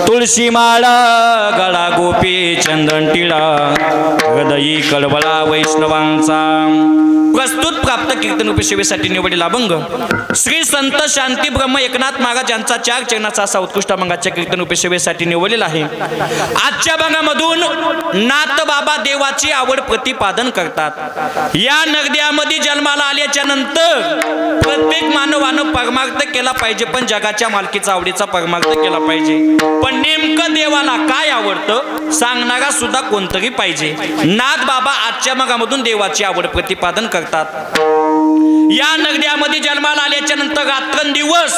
तुळशी माळा गळा गोपी चंदन टिळा हृदयी कळवळा वैष्णवांचा। प्रस्तुत प्राप्त कीर्तन उपसेवेसाठी निवडलेला अभंग श्री संत शांती ब्रह्म एकनाथ महाराज यांचा 4 चरणाचा असा उत्कृष्ट अभंगाच्या कीर्तन उपसेवेसाठी निवडलेला आहे। आजच्या अभंगामधून नाथ बाबा देवाची आवड प्रतिपादन करतात। या नगद्यामध्ये जन्माला आल्याच्या नंतर प्रत्येक मानवानं परमार्थ केला पाहिजे, पण जगाच्या मालकीचा आवडीचा परमार्थ केला पाहिजे। पण नेमकं देवाला काय आवडतं सांगणारा सुद्धा कोणतरी पाहिजे। नाथ बाबा आजच्या अभंगामधून देवाची आवड प्रतिपादन करतात। या नगद्यामध्ये जन्माला आल्याच्या नंतर रात्रंदिवस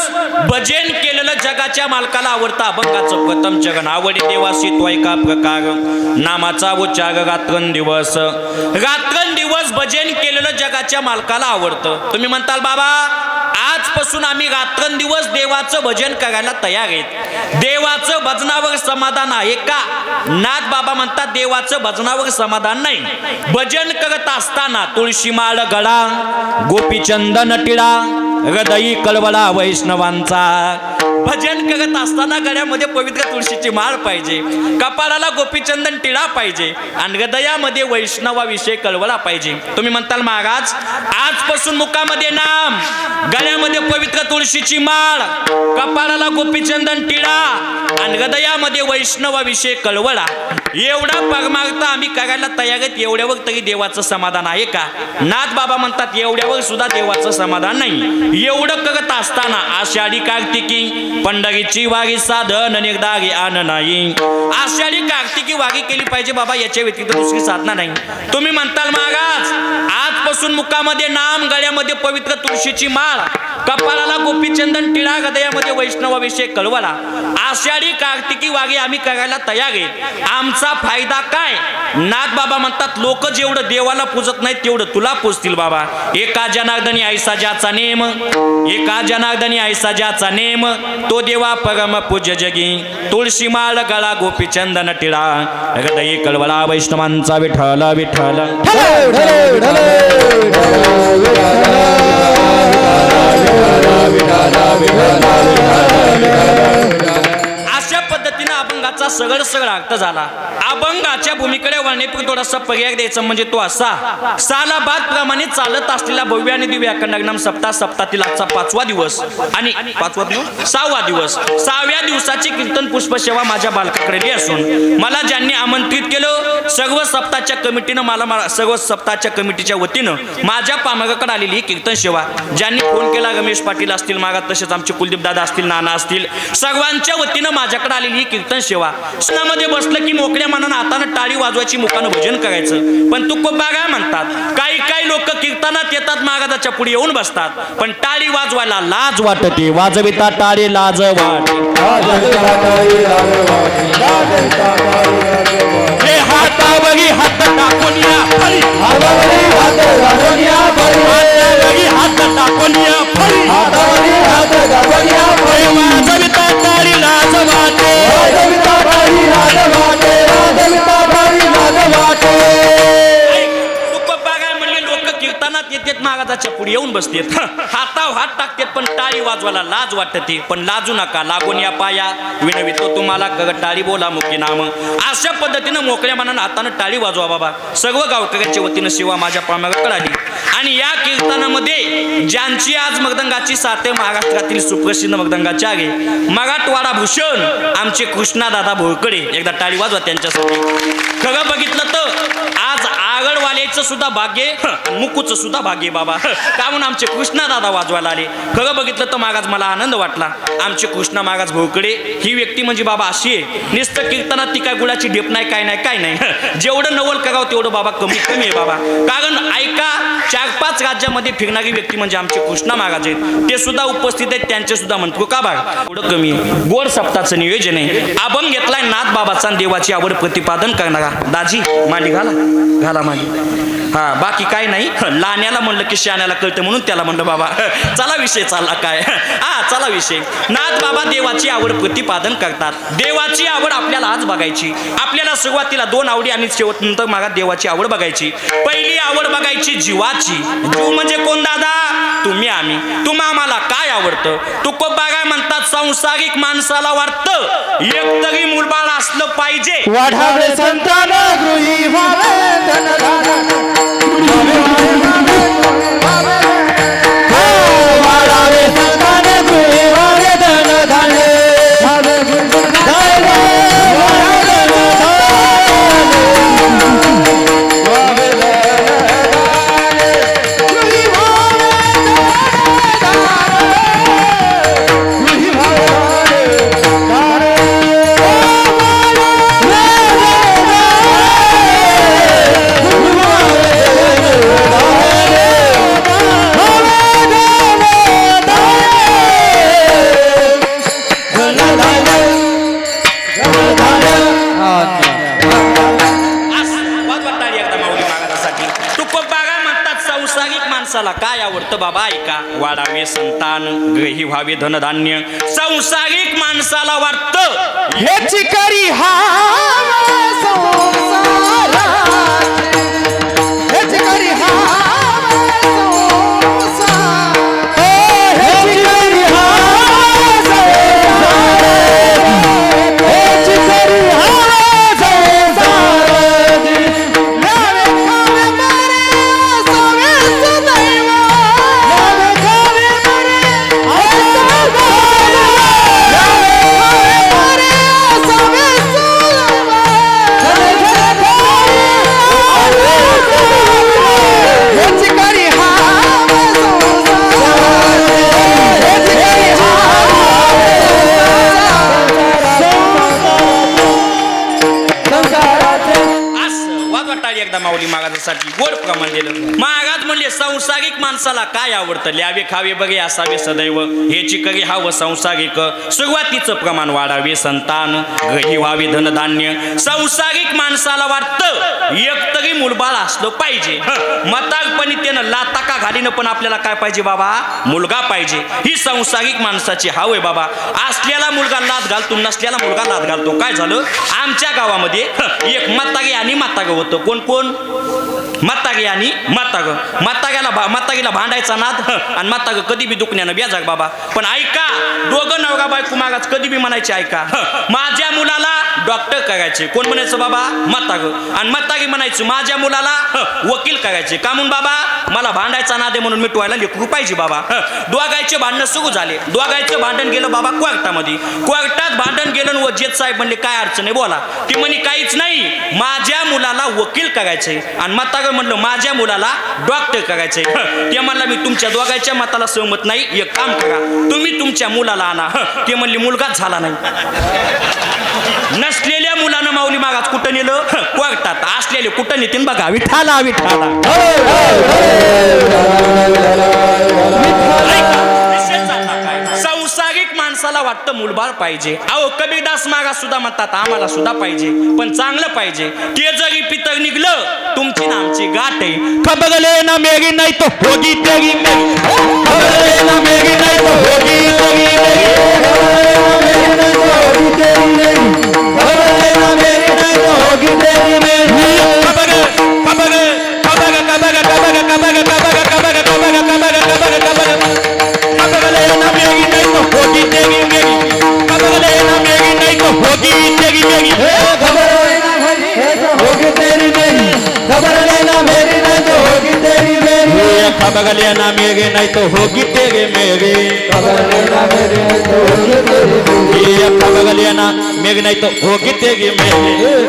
भजन केलेलं जगाच्या मालकाला आवडतं। अभंगाचं प्रथम चरण आवडी देवासी तो एका प्रकार नामाचा उच्चार रात्रंदिवस। रात्रंदिवस भजन केलेलं जगाच्या मालकाला आवडतं। तुम्ही म्हणताल बाबा आजपासून आम्ही रात्रंदिवस देवाचं भजन करायला तयार आहेत, देवाचं भजनावर समाधान आहे का? नाथ बाबा म्हणतात देवाचं भजनावर समाधान नाही। भजन करत असताना तुळशी माळ गळा गोपी चंदन टिळा हृदयी कळवळा वैष्णवांचा। भजन करत असताना गळ्यामध्ये पवित्र तुळशीची माळ पाहिजे, कपाळाला गोपीचंदन टिळा पाहिजे आणि हृदयामध्ये वैष्णवाविषयी कळवळा पाहिजे। तुम्ही म्हणताल महाराज आजपासून मुखामध्ये नाम, गळ्यामध्ये पवित्र तुळशीची माळ, कपाळाला गोपीचंदन टिळा आणि हृदयामध्ये वैष्णवाविषयी कळवळा, एवढा परमार्थ आम्ही करायला तयार आहेत। एवढ्यावर तरी देवाचं समाधान आहे का? नाथ बाबा म्हणतात एवढ्यावर सुद्धा देवाचं समाधान नाही। एवढं करत असताना आषाढी कार्तिकी पंढरीची वारी साधन निर्धारी आन नाही। आषाढी कार्तिकी वारी केली पाहिजे बाबा, याच्या व्यतिरिक्त दुसरी साधना नाही। तुम्ही म्हणताल महाराज आजपासून मुखामध्ये नाम, गळ्यामध्ये पवित्र तुळशीची माळ, कपाळाला गोपीचंदन टिळा, हृदयामध्ये वैष्णवाविषयी कळवळा, आषाढी कार्तिकी वारी आम्ही करायला तयार आहे, आमचा फायदा काय? नाथ बाबा म्हणतात लोक जेवढं देवाला पूजत नाहीत तेवढं तुला पूजतील बाबा। एका जनार्दनी ऐसा ज्याचा नेम, एका जनार्दनी ऐसा ज्याचा नेम, तो देवा परम पूज्य जगी। तुळशी माळ गळा गोपीचंदन टिळा हृदयी कळवळा वैष्णवांचा। विठ्ठल विठ्ठल अशा पद्धतीने अभंगाचा सगळ अर्थ झाला। अभंगाच्या भूमीकडे वळण्यापूर्वी थोडासा पर्याय द्यायचा म्हणजे तो असा, सालाबाद प्रमाणे चालत असलेला भव्य आणि दिव्य अखंड सप्ताह, सप्ताहातील आजचा 5वा दिवस आणि 6वा दिवस, 6व्या दिवसाची कीर्तन पुष्प सेवा माझ्या बालकाकडे असून मला ज्यांनी आमंत्रित केलं सर्व सप्ताहाच्या कमिटीनं, मला सर्व सप्ताहाच्या कमिटीच्या वतीनं माझ्या पामागाकडे आलेली ही कीर्तन सेवा, ज्यांनी फोन केला रमेश पाटील असतील महाराज, तसेच आमचे कुलदीप दादा असतील, नाना असतील, सर्वांच्या वतीनं माझ्याकडे आलेली ही कीर्तन सेवा। स्नामध्ये बसलं की मोकळ्या मनानं हातानं टाळी वाजवायची, मुखानं भजन करायचं। पण तुकोबा काय म्हणतात, काही लोक कीर्तनात येतात महाराजाच्या पुढे येऊन बसतात, पण टाळी वाजवायला लाज वाटते, वाजविता टाळी लाज वाटते। हातावरी हात टाकून या फळी, हातावरी हात टाकून या फळी, हातावरी हात टाकून या फळी, हातावरी हात टाकून या फळी, वाजविता टाळी लाज वाटे, वाजविता टाळी लाज वाटे, वाजविता टाळी लाज वाटे। कीर्तनात येतात महाराजाच्या पुढे येऊन बसतात, हातावर हात टाकतात, पण टाळी वाजवायला लाज वाटते। पण लाजू नका, लागून या पाया विनवितो तुम्हाला कर टाळी बोला मुखी नाम। अशा पद्धतीनं मोकळ्या मनानं हातानं टाळी वाजवा बाबा। सर्व गावकऱ्यांच्या वतीनं सेवा माझ्या पामागाकडे आली आणि या कीर्तनामध्ये ज्यांची आज मृदंगाची साथ आहे, महाराष्ट्रातील सुप्रसिद्ध मृदंगाचार्य मराठवाडा भूषण आमचे कृष्णा दादा भोरकडे, एकदा टाळी वाजवा त्यांच्यासाठी। खरं बघितलं तर आज आगडवाल्याचं सुद्धा भाग्य, मुकूचं सुद्धा भाग्य बाबा, कारण आमचे कृष्णा दादा वाजवायला आले। खरं बघितलं तर महाराज मला आनंद वाटला। आमचे कृष्णा महाराज भोरकडे ही व्यक्ती म्हणजे बाबा अशी आहे, नुसतं कीर्तनात ती काय गुळाची ढेप नाही, काय नाही, जेवढं नवल करावं तेवढं बाबा कमी आहे बाबा। कारण ऐका 4-5 राज्यामध्ये फिरणारी व्यक्ती म्हणजे आमचे कृष्णा महाराज आहेत, ते सुद्धा उपस्थित आहेत, त्यांचे सुद्धा म्हणतो का बघ एवढं कमी आहे। गोड सप्ताहाचं नियोजन आहे, अभंग घेतलाय नाथ बाबाचा, देवाची आवड प्रतिपादन करणारा दाजी मांडी घाला माझी हा बाकी काय नाही लाण्याला म्हणलं की शाण्याला कळतं म्हणून त्याला म्हणलं बाबा चला विषय चालला काय हा चला विषय नाथ बाबा देवाची आवड प्रतिपादन करतात देवाची आवड आपल्याला आज बघायची आपल्याला सुरुवातीला 2 आवडी आणि शेवटनंतर मागा देवाची आवड बघायची पहिली आवड बघायची जीवाची जीव म्हणजे कोण दादा तुम्ही आम्ही तुम्हा आम्हाला काय आवडतं तुकोबा काय म्हणतात संसारिक माणसाला वाटतं एक तरी मूलबाळ असलं पाहिजे वाढावे संतान गृही व्हावे धनधान्य वाढावे संतान गृही व्हावे धनधान्य काय आवडतं बाबा ऐका वाढावे संतान ग्रही व्हावे धनधान्य संसारिक माणसाला वाटतं हेची करी हा हेची करी हा गोड प्रमाण दिलं महाराज म्हणले संसारिक माणसाला काय आवडतं ल्यावे खावे बघे असावे सदैव हेची करी हवं संसारिक सुरुवातीचं प्रमाण वाढावे संतान ग्रही व्हावे धनधान्य संसारिक माणसाला वाटतं एक तरी मुलबाळ असलं पाहिजे म्हातारपणी त्यानं लाताका घालीनं पण आपल्याला काय पाहिजे बाबा मुलगा पाहिजे ही संसारिक माणसाची हाव आहे बाबा असल्याला मुलगा लात घालतो नसल्याला मुलगा लात घालतो काय झालं आमच्या गावामध्ये एक म्हातारी आणि म्हातारं होतं कोण कोण म्हातारी आणि म्हातारीला भांडायचा नाद आणि म्हातारं कधी बी दुखण्यानं बेजाग बाबा पण ऐका दोघं नवरा बायको महाराज कधी बी म्हणायचे ऐका माझ्या मुलाला डॉक्टर करायचे कोण म्हणायचं बाबा म्हातारं आणि म्हातारी म्हणायचं माझ्या मुलाला वकील करायचे का म्हणून बाबा मला भांडायचा नाद आहे म्हणून मिटवायला लेकरू पाहिजे बाबा दोघांचे भांडणं सुरू झाले दोघांचं भांडण गेलं बाबा कोर्टामध्ये कोर्टात भांडण गेलं व जेत साहेब म्हणले काय अडचण आहे बोला ती म्हणे काहीच नाही माझ्या मुलाला वकील करायचंय आणि म्हातारं म्हणलं माझ्या मुलाला डॉक्टर करायचंय ते म्हणला मी तुमच्या दोघांच्या मताला सहमत नाही एक काम करा तुम्ही तुमच्या मुलाला आणा ते म्हणले मुलगाच झाला नाही नसलेल्या मुलानं माऊली मागात कुठं नेलं कोर्टात असलेले कुठं नेतील बघा विठाला विठाला संसारिक माणसाला वाटतं मुलबाळ पाहिजे अहो कबीरदास महाराज सुद्धा म्हणतात आम्हाला सुद्धा पाहिजे पण चांगलं पाहिजे ते जरी पितर निघलं तुमची ना आमची गाठ आहे खबगले ना मेरी नाही तो होगी तेरी मेरी खबगले ना मेरी नाही तो होगी तेरी मेरी खबगले ना मेरी नाही तो होगी तेरी मेरी खबग खबग खबग खबग खबग खबग खबग खबग खबग खबग खबग खबगले ना मेरी नहीं तो होगी तेरी मेरी खबगले ना मेरी नहीं तो होगी तेरी मेरी खबगले ना मेरी तो होगी तेरी मेरी खबगले ना मेरी नहीं तो होगी तेरी मेरी खबगले ना मेरी नहीं तो होगी तेरी मेरी खबगले ना मेरी नहीं तो होगी तेरी मेरी खबगले ना मेरी नहीं तो होगी तेरी मेरी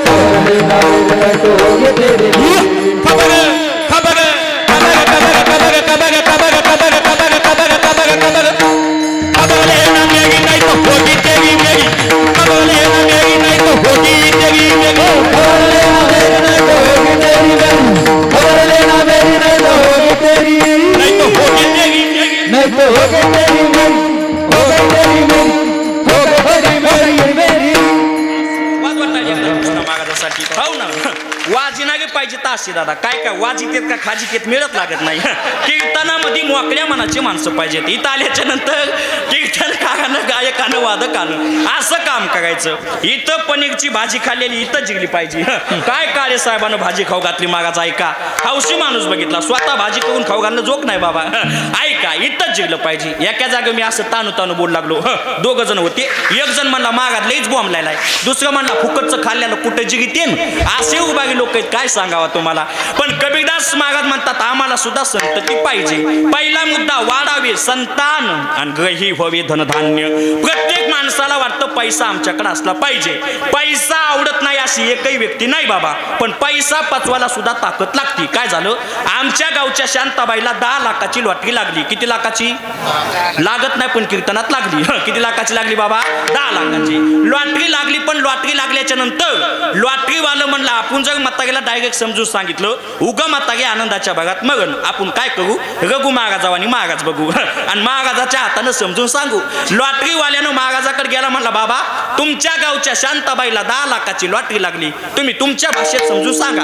खबगले ना मेरी नहीं तो होगी तेरी खबग खबग खबग खबग खबग खबग खबग खबग खबग खबग खबग खबगले ना मेरी नहीं तो होगी तेरी मेरी खबगले ना मेरी नहीं तो होगी तेरी मेरी खबगले ना मेरी नहीं तो होगी तेरी मेरी खबगले ना मेरी नहीं तो होगी तेरी नहीं तो होगी तेरी नहीं तो होगी तेरी मेरी होगी तेरी मेरी होगी तेरी मेरी महाराजांसाठी हो ना वाजिनागे पाहिजे ताशी दादा काय काय वाजित आहेत का खाजित आहेत मिळत लागत नाही कीर्तनामध्ये मोकळ्या मनाची माणसं पाहिजेत इथं आल्याच्या नंतर कीर्तनकारानं गायकानं वादकानं असं काम करायचं इथं पनीरची भाजी खाल्लेली इथं जिंकली पाहिजे काय काळे साहेबानं भाजी खाऊ घातली मागाचा ऐका हौशी माणूस बघितला स्वतः भाजी करून खाऊ घालणं जोक नाही बाबा ऐका इथंच जिंकलं पाहिजे एका जागे मी असं तानू तानू बोल लागलो दोघ जण होते एक जण म्हणला मागात लईच बॉम्ब लायलाय दुसरं म्हणला फुकटचं खाल्ल्याला कुठं जिगितेन असे उभागी लोक आहेत काय सांगावा तुम्हाला पण कबीरदास मागात म्हणतात आम्हाला सुद्धा संतती पाहिजे पहिला मुद्दा वाढावे संतान आणि ग्रही व्हावे धनधान्य प्रत्येक माणसाला वाटतं पैसा आमच्याकडे असला पाहिजे पैसा आवडत नाही अशी एकही व्यक्ती नाही बाबा पण पैसा पचवायला सुद्धा ताकद लागते काय झालं आमच्या गावच्या शांताबाईला 10 लाखाची लॉटरी लागली किती लाखाची लागत नाही पण कीर्तनात लागली किती लाखाची लागली बाबा 10 लाखाची लॉटरी लागली पण लॉटरी लागल्याच्या नंतर लॉटरीवालं म्हणलं आपण जर मतागेला डायरेक्ट समजून सांगितलं उगा मतागे आनंदाच्या भागात मगन आपण काय करू रघु महाराजाव आणि महाराज बघू आणि महाराजाच्या हातानं समजून सांगू लॉटरीवाल्यानं महाराजाकडे गेला म्हणला बाबा तुमच्या गावच्या शांताबाईला 10 लाखाची लॉटरी लागली तुम्ही तुमच्या भाषेत समजून सांगा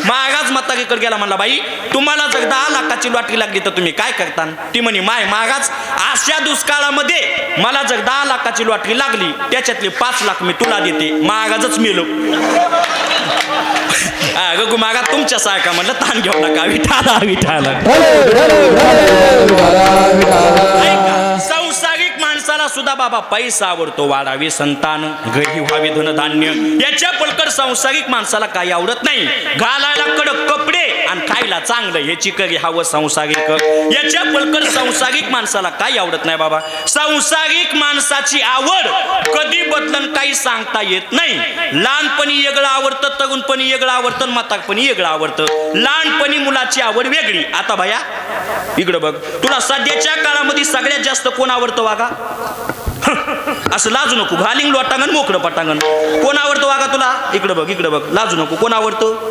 महाराज मतागेकडे गेला म्हणला बाई तुम्हाला जर 10 लाखाची लॉटरी लागली तर तुम्ही काय करता ती म्हणे माय महाराज अशा दुष्काळामध्ये मला जर 10 लाखाची लॉटरी लागली त्याच्यातले 5 लाख मी तुला देते महाराजच मेलो रघु महाराज तुमच्या सारखा म्हणलं ताण घेऊ नका विठाला विठाला संसारिक माणसाला सुद्धा बाबा पैसा आवडतो वाढावे संतान ग्रही व्हावे धनधान्य याच्या पलकड संसारिक माणसाला काही आवडत नाही घालायला कडक कपडे आणि खायला चांगलं ह्याची करी हवं संसारिक याच्या पलकड संसारिक माणसाला काही आवडत नाही बाबा संसारिक माणसाची आवड कधी बदलन काही सांगता येत नाही लहानपणी वेगळं आवडतं तरुणपणी वेगळं आवडतं म्हातारपणी वेगळं आवडतं लहानपणी मुलाची आवड वेगळी आता भया इकडं बघ तुला सध्याच्या काळामध्ये सगळ्यात जास्त कोण आवडतं वागा असं लाजू नको घालिंग लोटांगण मोकळं पटांगण कोण आवडतं वागा तुला इकडं बघ लाजू नको कोण आवडतं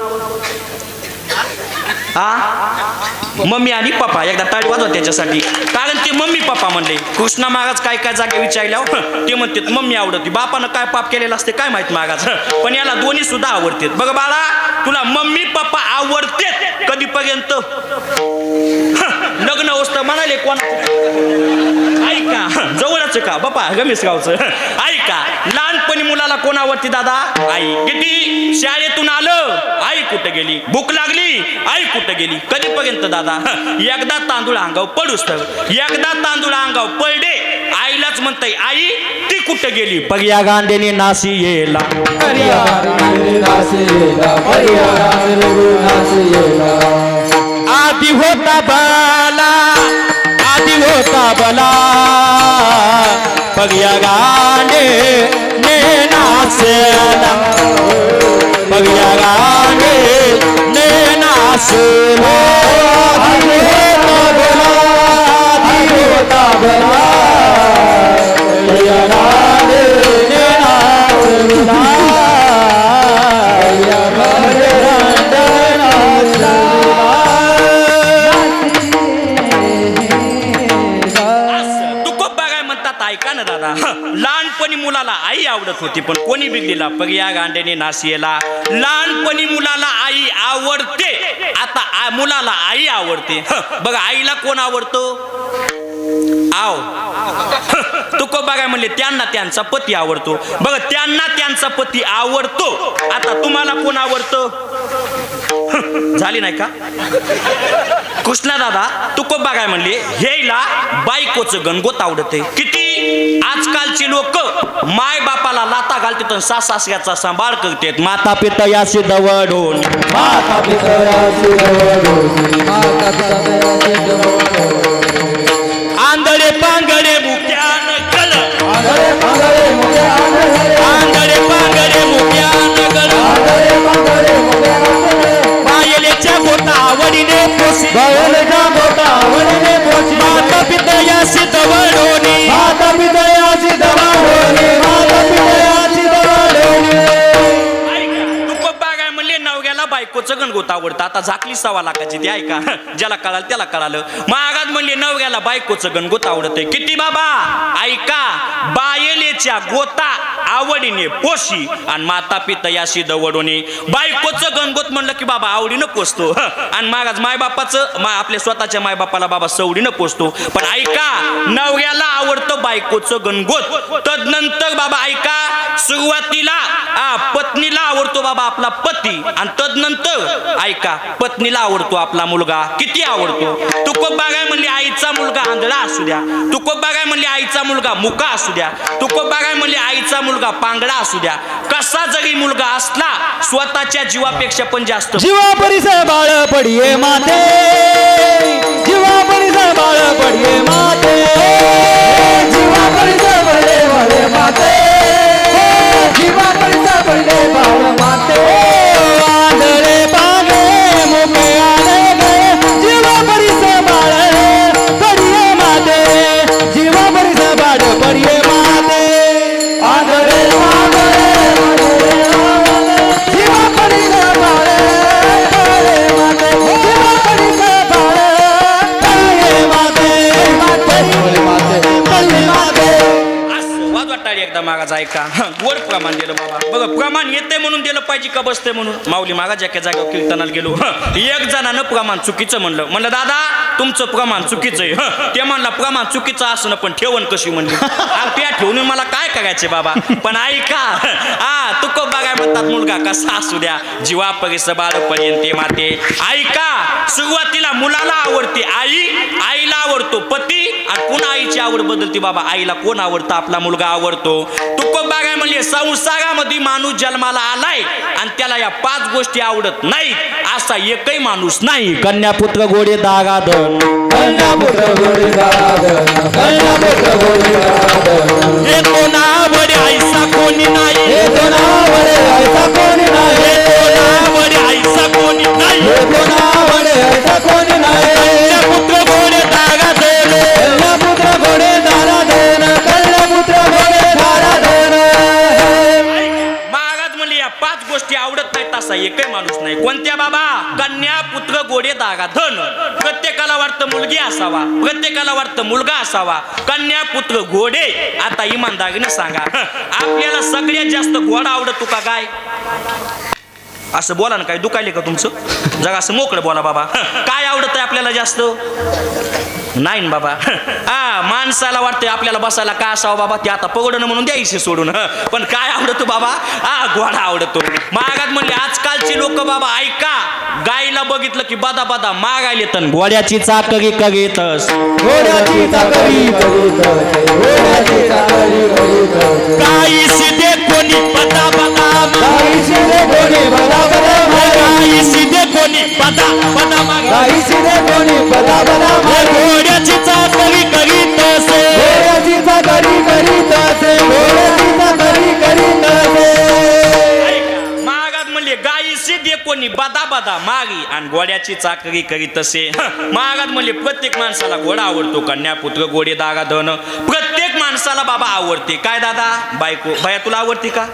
मम्मी आणि पप्पा एकदा टाळी वाजवा त्याच्यासाठी कारण ते मम्मी पप्पा म्हणले कृष्णा महाराज काय काय जागे विचारल्या ते म्हणते मम्मी आवडते बापानं काय पाप केलेलं असते काय माहित महाराज पण याला दोन्ही सुद्धा आवडते बघ बाळा तुला मम्मी पप्पा आवडते कधीपर्यंत लग्न होतं म्हणाले कोणा ऐका जवळच का बापा गमेश गावचं ऐका लहानपणी मुलाला कोण आवडते दादा आई किती शाळेतून आलं आई कुठे गेली भूक लागली आई कुठे गेली कधीपर्यंत दादा एकदा तांदूळ अंगाव पडूस तर एकदा तांदूळ अंगाव पडले आईलाच म्हणताय आई ती कुठे गेली पग्या गांडेने नासी येला आधी होता बला पग्या गांडे ने नासेला पग्या गांडे ने नासेला आधी होता बला पग्या गांडे ने नासेला ऐका ना दादा लहानपणी मुलाला आई आवडत होती पण कोणी बिगडीला पग्या गांडेने नाशियला लहानपणी मुलाला आई आवडते आता मुलाला आई आवडते बघा आईला कोण आवडतो आव तुको बघाय म्हणले त्यांना त्यांचा पती आवडतो बघा त्यांना त्यांचा पती आवडतो आता तुम्हाला कोण आवडतं झाली नाही का कृष्णा दादा तुको बघाय म्हणले हेला बायकोचं गणगोत आवडते किती आजकालची लोक माय बापाला लाता घालतात आणि सासऱ्याचा सांभाळ करतात माता पिता याशी दवडून माता पिता याशी दवडून आंधळे पांगडे मुक्यान गळ आंधळे पांगडे मुक्यान गळ बायलेच्या बोटा आवडीने पोसी बायलेच्या बोटा आवडीने पोसी माता पिता याशी दवडून माता पिता याशी दवडून माता पिता याशी दवडून बायकोचं गणगोत आवडतं. आता झाकली 1.25 लाखाची ती ऐका, ज्याला कळालं त्याला कळालं. महाराज म्हणले नवऱ्याला बायकोचं गणगोत आवडतंय. किती बाबा ऐका, बायलेच्या गोता आवडीने पोशी आणि माता पिता याशी दवडोने. बायकोचं गणगोत म्हणलं की बाबा आवडीनं पोचतो. आणि महाराज मायबापाचं आपल्या स्वतःच्या मायबापाला बाबा सवडीनं पोचतो. पण ऐका, नवऱ्याला आवडतं बायकोचं गणगोत. तदनंतर बाबा ऐका, सुरुवातीला पत्नीला आवडतो बाबा आपला पती. आणि तदनंतर ऐका, पत्नीला आवडतो आपला मुलगा. किती आवडतो? तुकोबा काय म्हणली आईचा मुलगा आंधळा असू द्या, तुकोबा काय म्हणली आईचा मुलगा मुका असू द्या, तुकोबा काय म्हणली आईचा मुलगा पांगडा असू द्या. कसा जरी मुलगा असला स्वतःच्या जीवापेक्षा पण जास्त. जीवा परिस बाळ पडिये माते, जीवा परिस बाळ पडिये माते, जीवा परिस बळे बळे माते, जीवा परिस बळे बाळ माते. आंधळे पांगळे मुके आले गए, जीवा परिस बाळ पडिये माते, जीवा परिस बाळ पडिये माते. आंधळे पांगळे जीवा परिस बाळ पडिये माते, जीवा परिस बाळ पडिये माते, पडिये माते, पडिये माते. वाजवाटाळी एकदा मागाचा ऐका. गोड प्रमाण दिलं बाबा. बघा प्रमाण येते म्हणून दिलं पाहिजे का बसते म्हणून. माऊली मागा ज्याच्या जागेवर कीर्तनाला गेलो. एक जणानं प्रमाण चुकीचं म्हणलं दादा तुमचं प्रमाण चुकीचं आहे. ते म्हणला प्रमाण चुकीचं असणं पण ठेवण कशी म्हणली. त्या ठेवून मला काय करायचे बाबा. पण ऐका, तुको बघाय म्हणतात मुलगा कसा असू द्या, जीवा परिस बाळपर्यंत माते. ऐका, सुरुवातीला मुलाला आवडते आई, आईला आवडतो पती, आणि पुन्हा आईची आवड बदलते बाबा. आईला कोण आवडतं? आपला मुलगा आवडतो. तुको बघाय म्हणजे संसारामध्ये माणूस जन्माला आलाय आणि त्याला या 5 गोष्टी आवडत नाहीत असा एकही माणूस नाही. कन्यापुत्र गोडे दागाधन, कन्यापुत्र गोडे दागाधन, कन्यापुत्र गोडे दागाधन. हे तो नावडे आईसा कोणी नाही, हे तो नावडे आईसा कोणी नाही, हे तो नावडे आईसा कोणी नाही, हे तो नावडे आईसा कोणी नाही. कन्यापुत्र गोडे दागाधन, कन्यापुत्र गोडे दागाधन, कन्यापुत्र गोडे दागाधन. महाराज म्हणले या 5 गोष्टी आवडत नाहीत असा एकही माणूस नाही. कोणत्या बाबा? कन्या पुत्र गोडे दागा धन. प्रत्येकाला वाटतं मुलगी असावा, प्रत्येकाला वाटतं मुलगा असावा. कन्या पुत्र घोडे. आता इमानदारीने सांगा, आपल्याला सगळ्यात जास्त घोडा आवडतो का काय? असं बोला ना, काय दुखायले का तुमचं? जगा असं मोकळं बोला बाबा. काय आवडत आहे आपल्याला जास्त? नाही ना बाबा. माणसाला वाटतंय आपल्याला बसायला काय असावं बाबा, ते आता पगडणं म्हणून द्यायचे सोडून. पण काय आवडतो बाबा? घोडा आवडतो. महागात म्हणले आजकालची लोक बाबा ऐका, गायला बघितलं की बादा बादा मागायले तर घोड्याची चाकरी करीतस, घोड्याची चाकरी करीतस, घोड्याची चाकरी करीतस. गाई सिधे कोणी बदा बदा, गाई सिधे कोणी बदा बदा, गाई सिधे कोणी बदा बदा, गाई सिधे कोणी बदा बदा. घोड्याची चाकरी करीतस, घोड्याची चाकरी करीतस, घोड्याची चाकरी करीतस. महागात म्हणले गाई सिधे कोणी बदा बदा मागी आणि घोड्याची चाकरी करीत असे. महागात म्हणले प्रत्येक माणसाला घोडा आवडतो. कन्यापुत्र गोडे दागा धन. प्रत्येक माणसाला बाबा आवडते. काय दादा? बायको. बाया तुला आवडते का?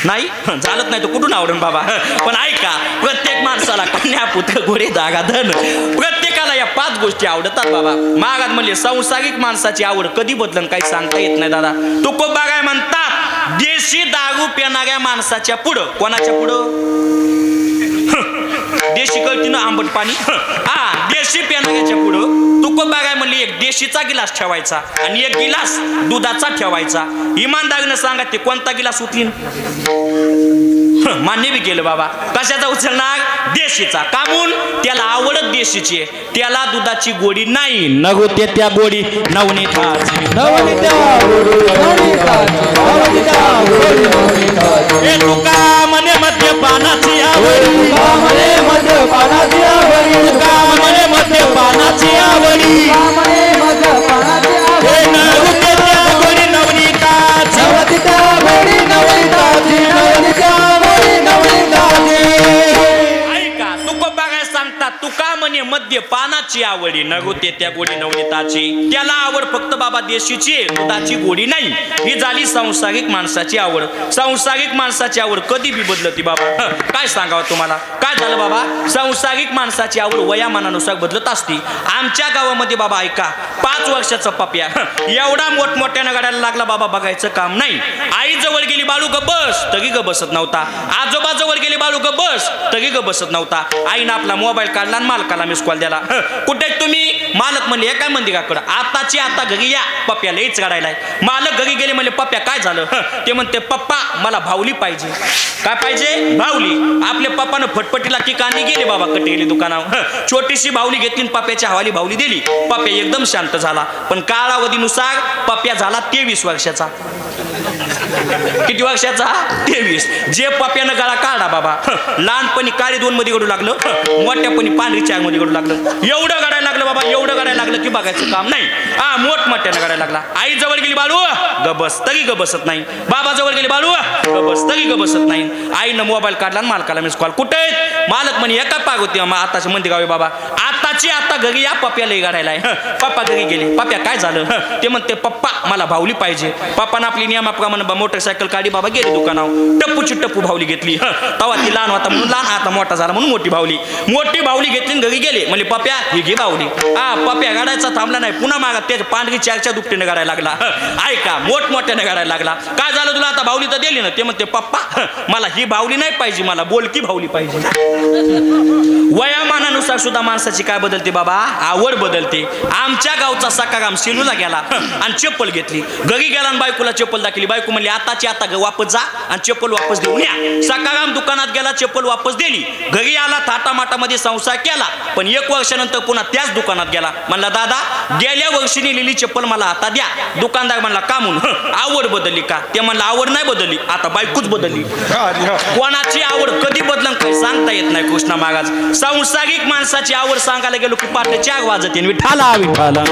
नाही झालंच नाही तर कुठून आवडून बाबा. पण ऐका, प्रत्येक माणसाला कन्यापुत्र गोडे दागा धन. प्रत्येकाला या 5 गोष्टी आवडतात बाबा. महागात म्हणले संसारिक माणसाची आवड कधी बदलन काही सांगता येत नाही दादा. तुकोबा काय म्हणतात, देशी दारू पिणाऱ्या माणसाच्या पुढं. कोणाच्या पुढं? देशी कळती ना आंबट पाणी. देशी पिणाऱ्याच्या पुढं तुकोबा काय म्हणले एक देशीचा गिलास ठेवायचा आणि एक गिलास दुधाचा ठेवायचा. इमानदारीनं सांगा ते कोणता गिलास उचलीन? मान्य बी केलं बाबा. कशाचा उचलणार? देशीचा. कामून? त्याला आवडत देशीची, त्याला दुधाची गोडी नाही. नगुते त्या गोडी नवनीताची, नवनीता गोडी नवनीताची, नवनीता गोडी नवनीताची. हे तुका म्हणे मद्यपानाची आवडी, तुका म्हणे मद्यपानाची आवडी, तुका म्हणे मद्यपानाची आवडी, तुका म्हणे मद्यपानाची आवडी. हे नगुते त्या गोडी नवनीताची, नवनीता गोडी नवनीताची, नवनीता गोडी नवनीताची. ऐका तुकोबा काय सांगतात, तुका म्हणे म्हणे मद्य पानाची आवडी न होते त्या गोडी नवनीताची. त्याला आवड फक्त बाबा देशीची दुधाची गोडी नाही. ही झाली सांसारिक माणसाची आवड. सांसारिक माणसाची आवड कधी बी बदलती बाबा. काय सांगावं तुम्हाला. काय झालं बाबा, सांसारिक माणसाची आवड वयामानानुसार बदलत असते. आमच्या गावामध्ये बाबा ऐका, 5 वर्षाचा पप्या एवढा मोठमोठ्यानं गाड्याला लागला बाबा, बघायचं काम नाही. आई जवळ गेली, बाळू ग बस, तरी ग बसत नव्हता. आजोबा जवळ गेले, बाळू ग बस, तरी ग बसत नव्हता. आईनं आपला मोबाईल काढला आणि मालकाला मिस कॉल दिला. कुठे तुम्ही? मालक म्हणले काय मंदिराकडं. आताची आता घरी या, पप्या लईच गाडायलाय. मालक घरी गेले, म्हणले पप्या काय झालं. ते म्हणते पप्पा मला भावली पाहिजे. काय पाहिजे? भावली. आपल्या पप्पानं फटफटीला की कानी गेले बाबा कटेली दुकानावर. छोटीशी भावली घेतली, पप्याच्या हवाली भावली दिली. पप्या एकदम शांत झाला. पण कालावधीनुसार पप्या झाला 23 वर्षाचा. किती वर्षाचा? 23. जे पप्यानं गळा काढा बाबा, लहानपणी काळी 2 मध्ये गडू लागलं, मोठ्यापणी पांढरी 4 मध्ये गडू लागलं. एवढं गडायला लागलं बाबा, एवढं गडायला लागलं की बघायचं काम नाही. मोठमोठ्यानं गडायला लागला. आई जवळ गेली, बाळू ग बस, तरी ग बसत नाही. बाबा जवळ गेली, बाळू ग बस, तरी ग बसत नाही. आईनं मोबाईल काढला आणि मालकाला मिस कॉल. कुठे? मालक म्हणे एका पाग होती आताच्या मंदी गावी बाबा. आताची आता घरी या, पप्याला गाडायला. पप्पा घरी गेले. पप्या काय झालं. ते म्हणते पप्पा मला भावली पाहिजे. पप्पानं आपली नियमाप्रमाणे मोटरसायकल काढली बाबा, गेली दुकानावर. टप्पूची टप्पू भावली घेतली. तेव्हा ती लहान होता म्हणून लहान, आता मोठा झाला म्हणून मोठी भावली. मोठी भावली घेतली, घरी गेले. म्हणजे पप्या ही घे भावली. पप्या गाडायचा थांबला नाही. पुन्हा मागा त्याच्या पांढरी 4च्या दुपटीने गाडायला लागला. ऐका, मोठमोठ्याने गाडायला लागला. काय झालं तुला? आता भावली तर दिली ना. ते म्हणते पप्पा मला ही भावली नाही पाहिजे, मला बोलकी भावली पाहिजे. वयामानानुसार सुद्धा माणसाची काय बदलते बाबा, आवड बदलते. आमच्या गावचा सकाराम सेलूला गेला आणि चप्पल घेतली. घरी गेला आणि बायकोला चप्पल दाखवली. बायको म्हणली आताची आता वापस जा आणि चप्पल वापस देऊन या. सकाराम दुकानात गेला, चप्पल वापस दिली. घरी आला, थाटामाटामध्ये संसार केला. पण 1 वर्षानंतर पुन्हा त्याच दुकानात गेला. म्हणला दादा गेल्या वर्षी नेलेली चप्पल मला आता द्या. दुकानदार म्हणला का म्हणून? आवड बदलली का? ते म्हणला आवड नाही बदलली, आता बायकोच बदलली. कोणाची आवड कधी बदलन काही सांगता येत नाही. कृष्णा महाराज सांसारिक माणसाची आवड सांगायला गेलो की पाठ 4 वाजत येईल. विठाला विठाला.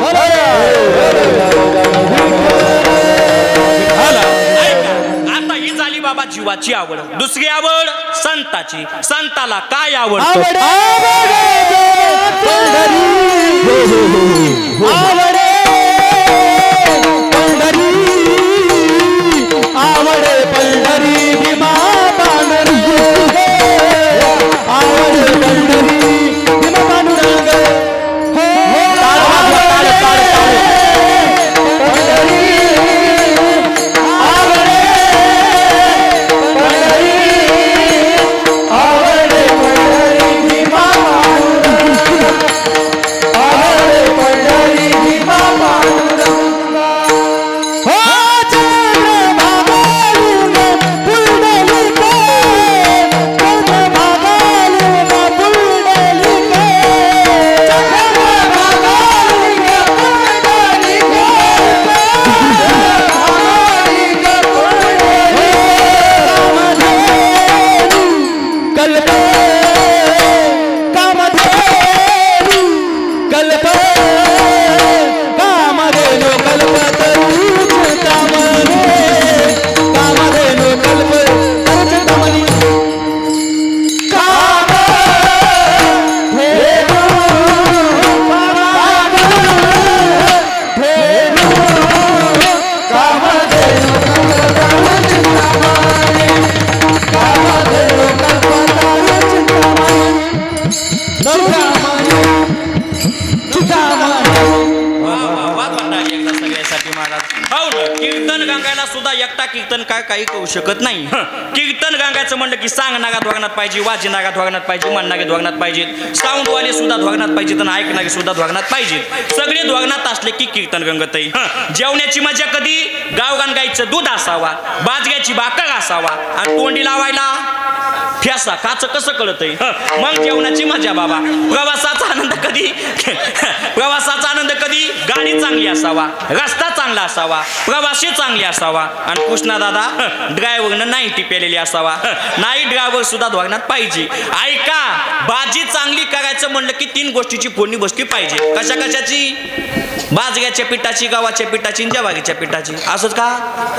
आता ही झाली बाबा जीवाची आवड. दुसरी आवड संताची. संताला काय आवडतं? कीर्तन गांगायला सुद्धा एकटा कीर्तन काय काही करू शकत नाही. कीर्तन गांगायचं म्हणलं की सांग नागात वागण्यात पाहिजे, वाजी नागात वागण्यात पाहिजे, मन नागात वागण्यात पाहिजेत, साऊंडवाले सुद्धा वागण्यात पाहिजेत आणि ऐकणारे सुद्धा वागण्यात पाहिजेत. सगळे वागण्यात असले की कीर्तन गंगतई. जेवण्याची मजा कधी? गावगान गाईचं दूध असावा, बाजग्याची भाकर असावा आणि तोंडी लावायला ठ्यासा काच कसं कळतंय. मग जेवणाची मजा बाबा. प्रवासाचा आनंद कधी? प्रवासाचा आनंद कधी? गाडी चांगली असावा, रस्ता चांगला असावा, प्रवासी चांगली असावा आणि कृष्णा दादा ड्रायव्हरनं 90 पेलेली असावा. नाही ड्रायव्हर सुद्धा वागण्यात पाहिजे. ऐका, भाजी चांगली करायचं म्हणलं की 3 गोष्टीची फोडणी बसली पाहिजे. कशा कशाची? बाजऱ्याच्या पिठाची, गव्हाच्या पिठाची, ज्वारीच्या पिठाची. असंच का?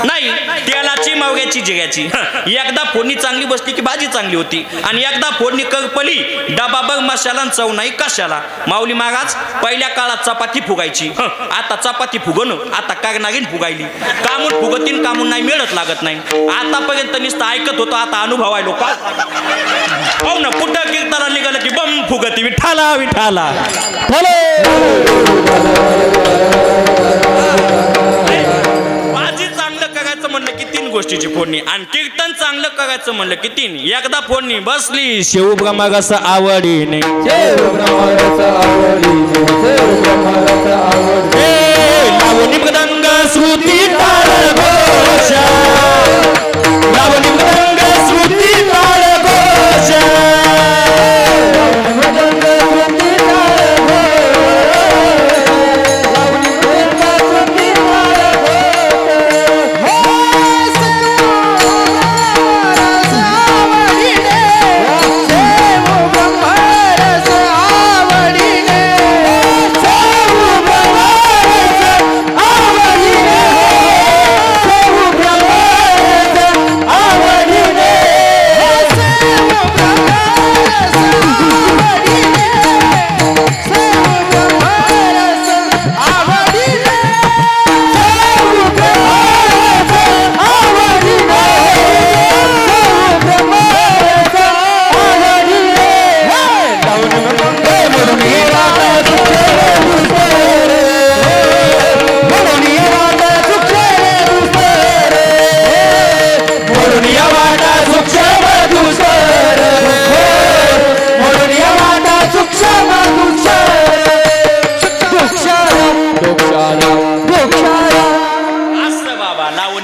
नाही. नाही तेलाची मावग्याची जिऱ्याची एकदा फोडणी चांगली बसली की भाजी चांगली होती आणि एकदा फोडणी करपली डबा बघ मसाला चव नाही कशाला माऊली महाराज पहिल्या काळात चपाती फुगायची आता चपाती फुगन आता कारनागीन फुगायली कामून फुगतीन कामून नाही मिळत लागत नाही आतापर्यंत नुसतं ऐकत होतो आता अनुभव आहे लोक हो ना कुठं कीर्तनाला निघालं की बम फुगती विठाला विठाला भाजी चांगलं करायचं म्हणलं की 3 गोष्टीची फोडणी आणि कीर्तन चांगलं करायचं म्हणलं की 3 एकदा फोडणी बसली शेव ब्रह्मागास आवडीने लावणी मृदंग श्रुती ताळ घोष लावणी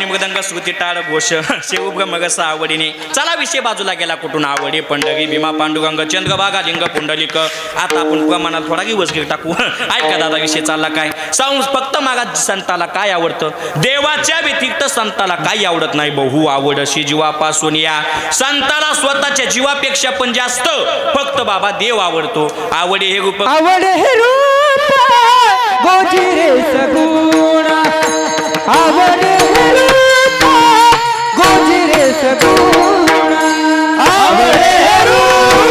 मृदंग श्रुती ताळ घोष शेव ब्रह्मगास आवडीने चला विषय बाजूला गेला कुठून आवडी पंढरी भीमा पांडुरंग चंद्रभागा लिंग पुंडलिक आता आपण प्रमाणात थोडा दिवसगीर टाकू ऐका दादा विषय चालला काय फक्त मागा संताला काय आवडतं देवाच्या व्यतिरिक्त संताला काही आवडत नाही बहु आवड अशी जीवापासून या संताला स्वतःच्या जीवापेक्षा पण जास्त फक्त बाबा देव आवडतो आवडे हे रूप आवड हे रूप गोजिरे सगुण आवड हे रूप गोजिरे सगुण आवड हे रूप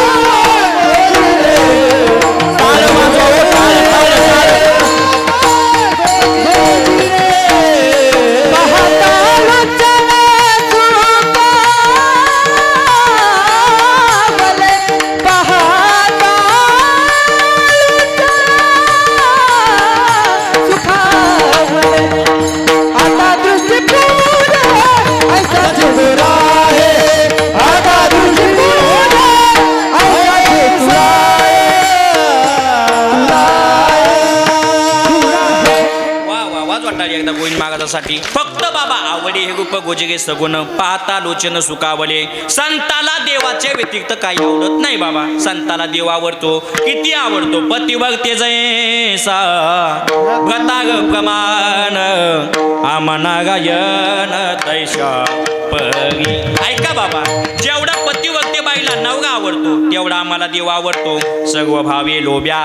फक्त बाबा आवडे हे रूप गोजगे सगुण पाहता लोचन सुखावले संताला देवाच्या व्यतिरिक्त काही आवडत नाही बाबा संताला देव आवडतो किती आवडतो पतिभक्ती जैसा व्रताग प्रमाण आमना गायन तैशा परी ऐका बाबा जेवढा पतिभक्ती बाईला नवरा आवडतो तेवढा आम्हाला देव आवडतो सर्व भावे लोब्या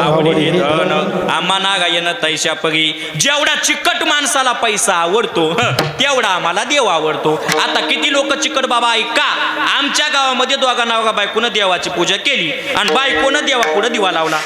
आवडे धन आम्हाला गायन तैशा परी जेवढा चिकट माणसाला पैसा आवडतो तेवढा आम्हाला देव आवडतो आता किती लोक चिकट बाबा ऐका आमच्या गावामध्ये दोघा नवरा बायकोनं देवाची पूजा केली आणि बायकोनं देवा पुढे दिवा लावला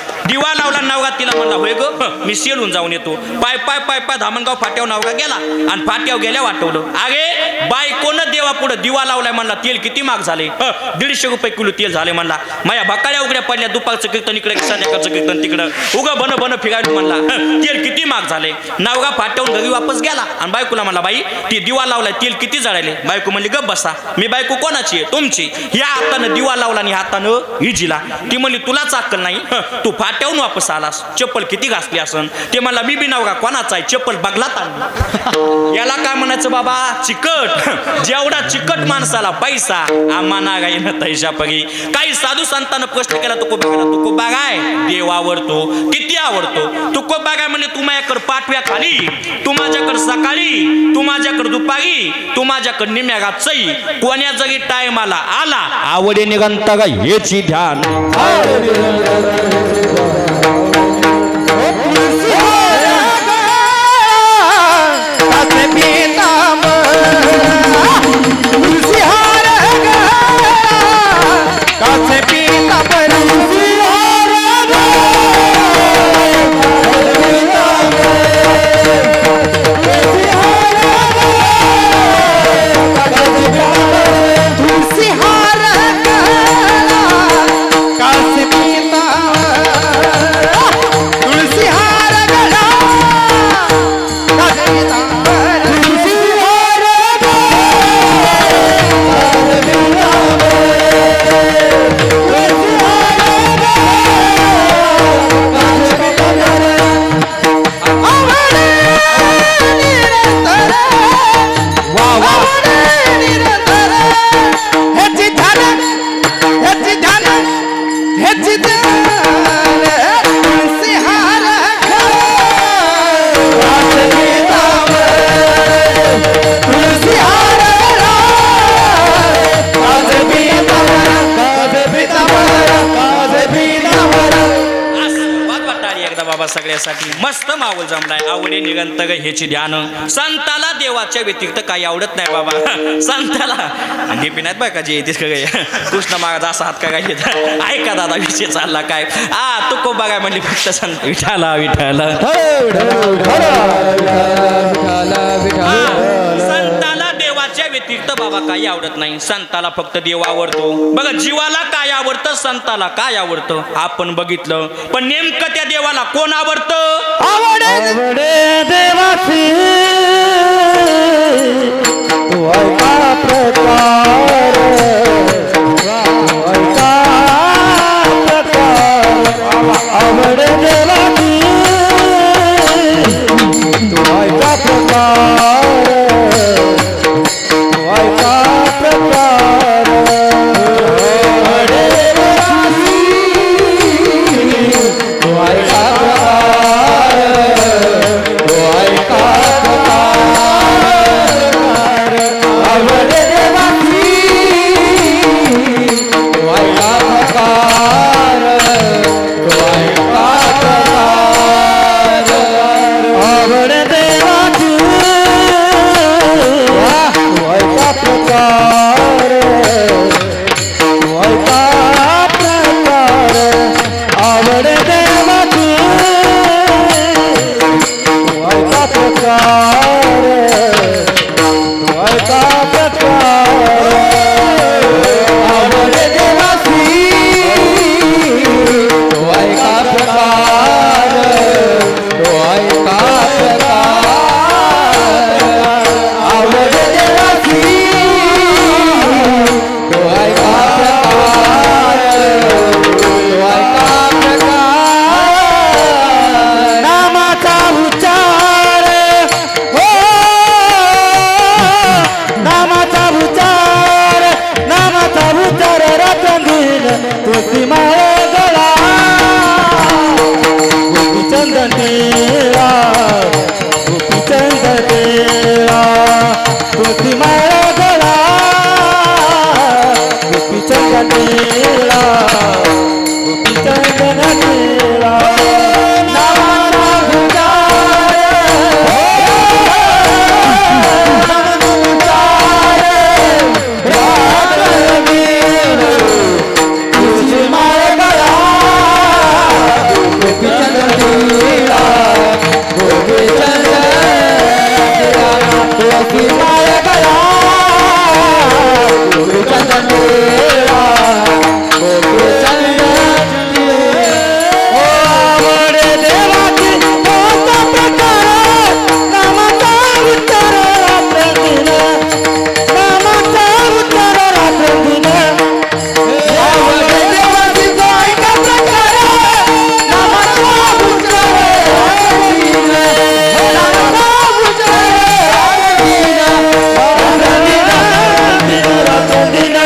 नवरा तिला म्हणला होय ग मी सेलून जाऊन येतो पाय पाय पाय पाय धामणगाव फाट्यावर नवरा गेला आणि फाट्यावर गेल्या वाटवलं अरे बायकोनं देवा पुढे दिवा लावलाय म्हणला तेल किती महाग झाले 150 रुपये किलो तेल झाले म्हणला माझ्या बकाळ्या उघड्या पडल्या दुपारचं कीर्तन इकडे संध्याकाळचं कीर्तन तिकडं उगा बन बन फिरायला म्हणला तेल किती महाग झाले नवरा फाट्यावरून घरी वापस गेला आणि बायकोला म्हणला बाई ती दिवा लावलाय तेल किती जळाले बायको म्हणली गप बसा मी बायको कोणाची आहे तुमची या हातानं दिवा लावला आणि हातानं हिजीला ती म्हणली तुलाच अक्कल नाही तू फाट्यावरून वापस आलास चप्पल किती घासली असन ते म्हणला मी बी नवरा कोणाचा आहे चप्पल बगलात आणली याला काय म्हणायचं बाबा चिकट जेवढा चिकट माणसाला पैसा आम्हाला काही न तैशा पगी काही साधू संतांना प्रश्न केला तुको बागाय देव आवडतो किती आवडतो तुको बागाय म्हणजे तू माझ्याकडे पाठव्या खाली तू माझ्याकडे सकाळी तू माझ्याकडे दुपारी तू माझ्याकडे निम्या रात्री कोण्या जगी टायमाला आला आवडे निघंता का हेची ध्यान पीतांबर बाबा सगळ्यासाठी मस्त माहोल जमलाय आवडे निरंतर ह्याची ध्यान संताला देवाच्या व्यतिरिक्त काही आवडत नाही बाबा संताला डीपी नाहीत बघा जे येतेस का कृष्ण महाराज असा हात का काय घेत ऐका दादा विषय चालला काय तू को बघाय म्हणली फक्त संत विठाला विठाला संताला देवाच्या व्यतिरिक्त बाबा काही आवडत नाही संताला फक्त देव आवडतो बघा जीवाला काय आवडतं संताला काय आवडतं आपण बघितलं पण नेमकं त्या देवाला कोण आवडतं आवडे देवाची तू ऐका प्रकार आवडे देवाची तू ऐका प्रकार तू ऐका प्रकार आवडे देवाची तू ऐका प्रकार तू ऐका प्रकार आवडे देवाची तू ऐका प्रकार तू ऐका प्रकार आवडे देवाची तू ऐका प्रकार तू ऐका प्रकार आवडे देवाची तू ऐका प्रकार तू ऐका प्रकार आवडे देवाची तू ऐका प्रकार तू ऐका प्रकार आवडे देवाची तू ऐका प्रकार तू ऐका प्रकार नामाचा उच्चार हो नामाचा उच्चार रात्रंदिन तुझी माळे गळा गोपीचंद तेरा गोपीचंद तेरा तुझी माळे गळा गोपीचंद तेरा गोपीचंद तेरा नामाचा उच्चार रात्रंदिन तुझी माळे गळा गोपीचंद तेरा गोपीचंद तेरा तुझी माळे गळा गोपीचंद तेरा गोपीचंद आवडे देवाची कोणता प्रकार नामाचा उच्चार रात्रंदिन नामाचा उच्चार रात्रंदिन आवडे देवाची तो ऐका प्रकार नामाचा उच्चार रात्रंदिन नामाचा उच्चार रात्रंदिन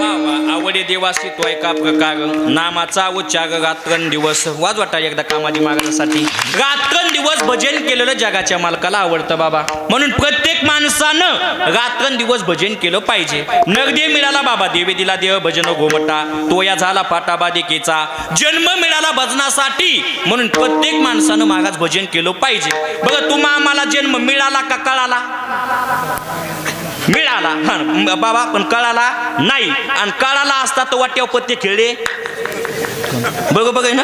वा वा आवडे देवासी तो एका प्रकार नामाचा उच्चार रात्रंदिवस वाजवटा एकदा कामाजी महाराजांसाठी रात्रंदिवस भजन केलेलं जगाच्या मालकाला आवडतं बाबा म्हणून प्रत्येक माणसानं रात्रंदिवस भजन केलं पाहिजे नगदे मिळाला बाबा देवे दिला देव भजन घोमटा तोया झाला पाटा बादिकेचा जन्म मिळाला भजनासाठी म्हणून प्रत्येक माणसानं महाराज भजन केलं पाहिजे बघा तुम्हा आम्हाला जन्म मिळाला का कळाला मिळाला बाबा पण कळाला नाही आणि कळाला असता तो वाट्यावर पत्ते खेळले बघ ना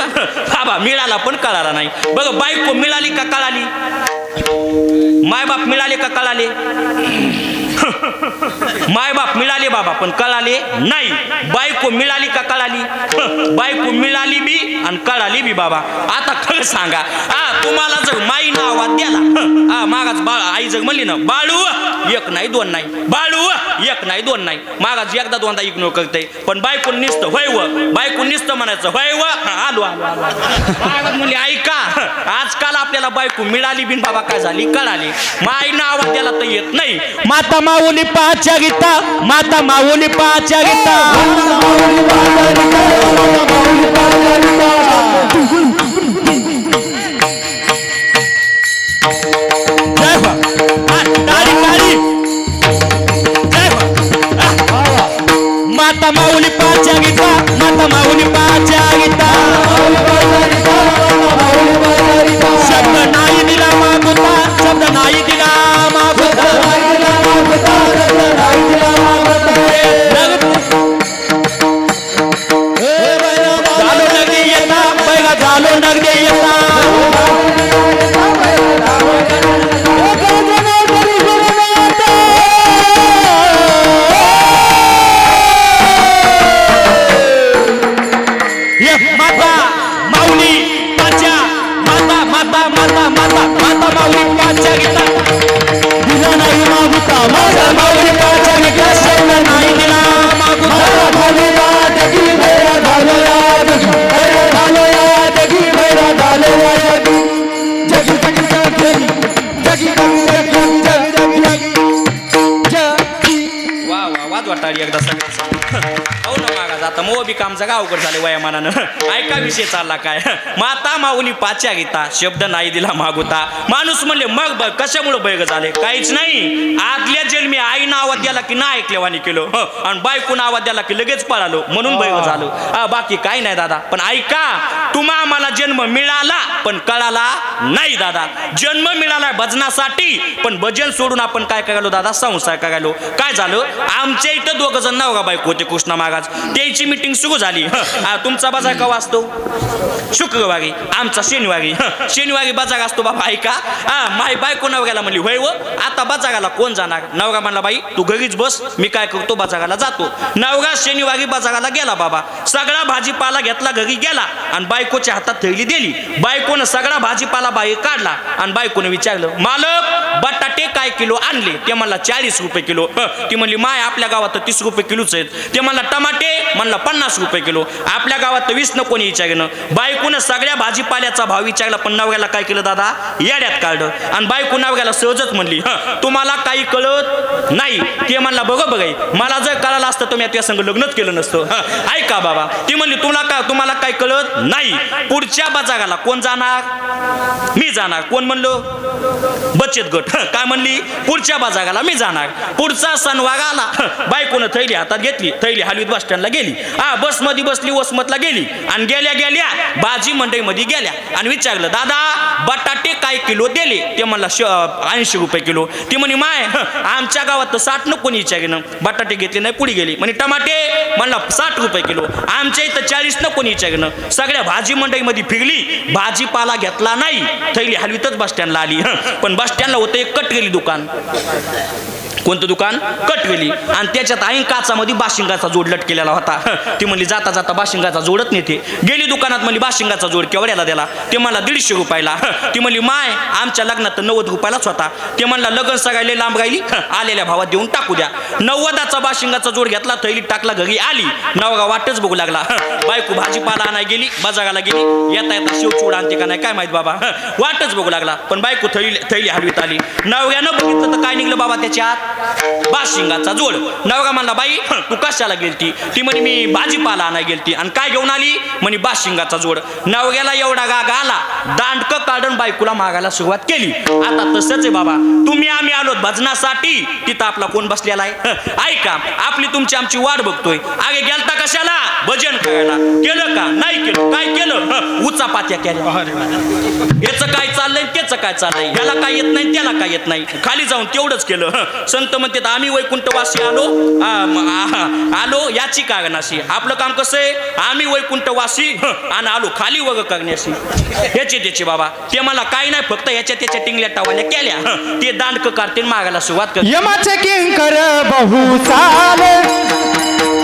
बाबा मिळाला पण कळाला नाही बघ बायको मिळाली का कळाली मायबाप मिळाले का कळाले मायबाप मिळाले बाबा पण कळाले नाही बायको मिळाली का कळाली बायको मिळाली बी आणि कळाली बी बाबा आता खरं सांगा तुम्हाला जर माई नावात द्याला मागाच आई जग म्हणली ना बाळू एक नाही दोन नाही बाळू एक नाही दोन नाही मागाच एकदा दोनदा इग्नोर करते पण बायको निसतं होय व बायको निसतं म्हणायचं होय व आलो मागाच म्हणली ऐका आजकाल आपल्याला बायको मिळाली बिन बाबा काय झाली कळाली माई नावात द्याला तर येत नाही माता माऊली पाच्या गीता माता माऊली पाच्या गीता माता माऊली पाच्या गीता माता माऊली पाच्या गीता शब्द नाही दिला मागुता शब्द नाही दिला मागुता झालो नगदी येता बैगा झालो नगदी येता माता माऊली पाच्या माता माता माता माता माता माऊली पाच्या घेता दिला नाही मागुता माझा माऊली पाच्या घेतला शब्द नाही दिला मागुता वा वा वाद वाटाळी एकदा सगळं हो ना मागा जाता मो बी काम जगा अवघड झाले वयामानानं ऐका विषय चालला काय माता माऊली पाच्या घेता शब्द नाही दिला मागुता माणूस म्हणले मग बघ कशामुळे बैग झाले काहीच नाही आदल्या जन्मी आईनं आवाज द्याला की ना ऐकल्यावानी केलो आणि बायकोनं आवाज द्याला की लगेच पळालो म्हणून बैग झालो बाकी काही नाही दादा पण ऐका तुम्हा आम्हाला जन्म मिळाला पण कळाला नाही दादा जन्म मिळाला भजनासाठी पण भजन सोडून आपण काय करायलो दादा संसार करायलो काय झालं आमच्या इथं दोघ जण नवरा बायको होते कृष्णा महाराज त्याची मीटिंग सुरू झाली तुमचा बाजार केव्हा असतो शुक्रवारी आमचा शनिवारी बाजार असतो बाबा ऐका माय बायको नवऱ्याला म्हणली होय व आता बाजाराला कोण जाणार नवरा म्हणला बाई तू घरीच बस मी काय करतो बाजाराला जातो नवरा शनिवारी बाजाराला गेला बाबा सगळा भाजीपाला घेतला घरी गेला आणि बायकोच्या हातात थैली दिली बायकोनं सगळा भाजीपाला बाहेर काढला आणि बायकोनं विचारलं मालक बटाटे काय किलो आणले ते म्हणला 40 रुपये किलो ती म्हणली माय आपल्या गावात 30 रुपये किलोच आहेत ते म्हणला टमाटे म्हणला 50 रुपये किलो आपल्या गावात 20 न कोणी विचारलं बायकोनं सगळ्या भाजीपाल्याचा भाव विचारला पण नवऱ्याला काय केलं दादा येड्यात काढलं आणि बायको नवऱ्याला सहजच म्हणली तुम्हाला काही कळत नाही ते म्हणला बघाय मला जर कळालं असतं तर मी तुझ्या संग लग्नच केलं नसतं ऐका बाबा ती म्हणली तुम्हाला काय कळत नाही पुढच्या बाजाराला कोण जाणार मी जाणार कोण म्हणलो बचत गट काय म्हणली पुढच्या बाजाराला मी जाणार पुढचा सणवार आला बायकोनं थैली हातात घेतली थैली हलवीत बस स्टँडला गेली बस मध्ये बसली वसमतला गेली आणि गेल्या भाजी मंडईमध्ये गेल्या आणि विचारलं दादा बटाटे काय किलो दिले ते म्हणला 80 रुपये किलो ती म्हणे माय आमच्या गावात तर 60 न कोणी विचारेन बटाटे घेतले नाही पुढे गेली म्हणे टमाटे म्हणला 60 रुपये किलो आमच्या इथं 40 न कोणी विचारेन सगळ्या भाजी मंडईमध्ये फिरली भाजीपाला घेतला नाही थैली हलवीतच बस स्टँडला आली पण बस स्टँडला होतं एक कटकेली दुकान कोणतं दुकान कटवेली आणि त्याच्यात ऐन काचामध्ये बाशिंगाचा जोड लटकेलेला होता ती म्हणली जाता जाता बाशिंगाचा जोडच नेते गेली दुकानात म्हणली बाशिंगाचा जोड केवढ्याला दिला ते म्हणला 150 रुपयाला ती म्हणली माय आमच्या लग्नात 90 रुपयालाच होता ते म्हणला लग्न सगळ्याला लांब राहिली आलेल्या भावात देऊन टाकू द्या 90चा बाशिंगाचा जोड घेतला थैलीत टाकला घरी आली नवरा वाटच बघू लागला बायको भाजीपाला आणाय गेली बाजाराला गेली येता शेवचूड आणते का नाही काय माहित बाबा वाटच बघू लागला पण बायको थैली हलवीत आली नवऱ्यानं बघितलं तर काय निघलं बाबा त्याच्यात बाशिंगाचा जोड नवरा म्हणला बाई तू कशाला गेलती ती म्हणे मी भाजीपाला आणाय गेलती आणि काय घेऊन आली म्हणे बाशिंगाचा जोड नवऱ्याला एवढा गाग आला दांडकं काढून बायकोला मागायला सुरुवात केली आता तसंच आहे बाबा तुम्ही आम्ही आलो भजनासाठी तिथं आपला कोण बसलेला आहे ऐका आपली तुमची आमची वाट बघतोय अरे गेलता कशाला भजन करायला केलं का नाही केलं काय केलं उचा पात्या केल्या याचं काय चाललंय त्याचं काय चाललंय ह्याला काय येत नाही त्याला काय येत नाही खाली जाऊन तेवढंच केलं संत म्हणते आम्ही वैकुंठवासी आलो याची कारणाशी आपलं काम कसं आहे आम्ही वैकुंठवासी आणि आलो खाली वग करण्याशी याचे त्याचे बाबा ते मला काही नाही फक्त याच्या त्याच्या टिंगल्या टावाल्या केल्या ते दांडक काढते मागायला सुरुवात कर यमाचे किंकर बहु साले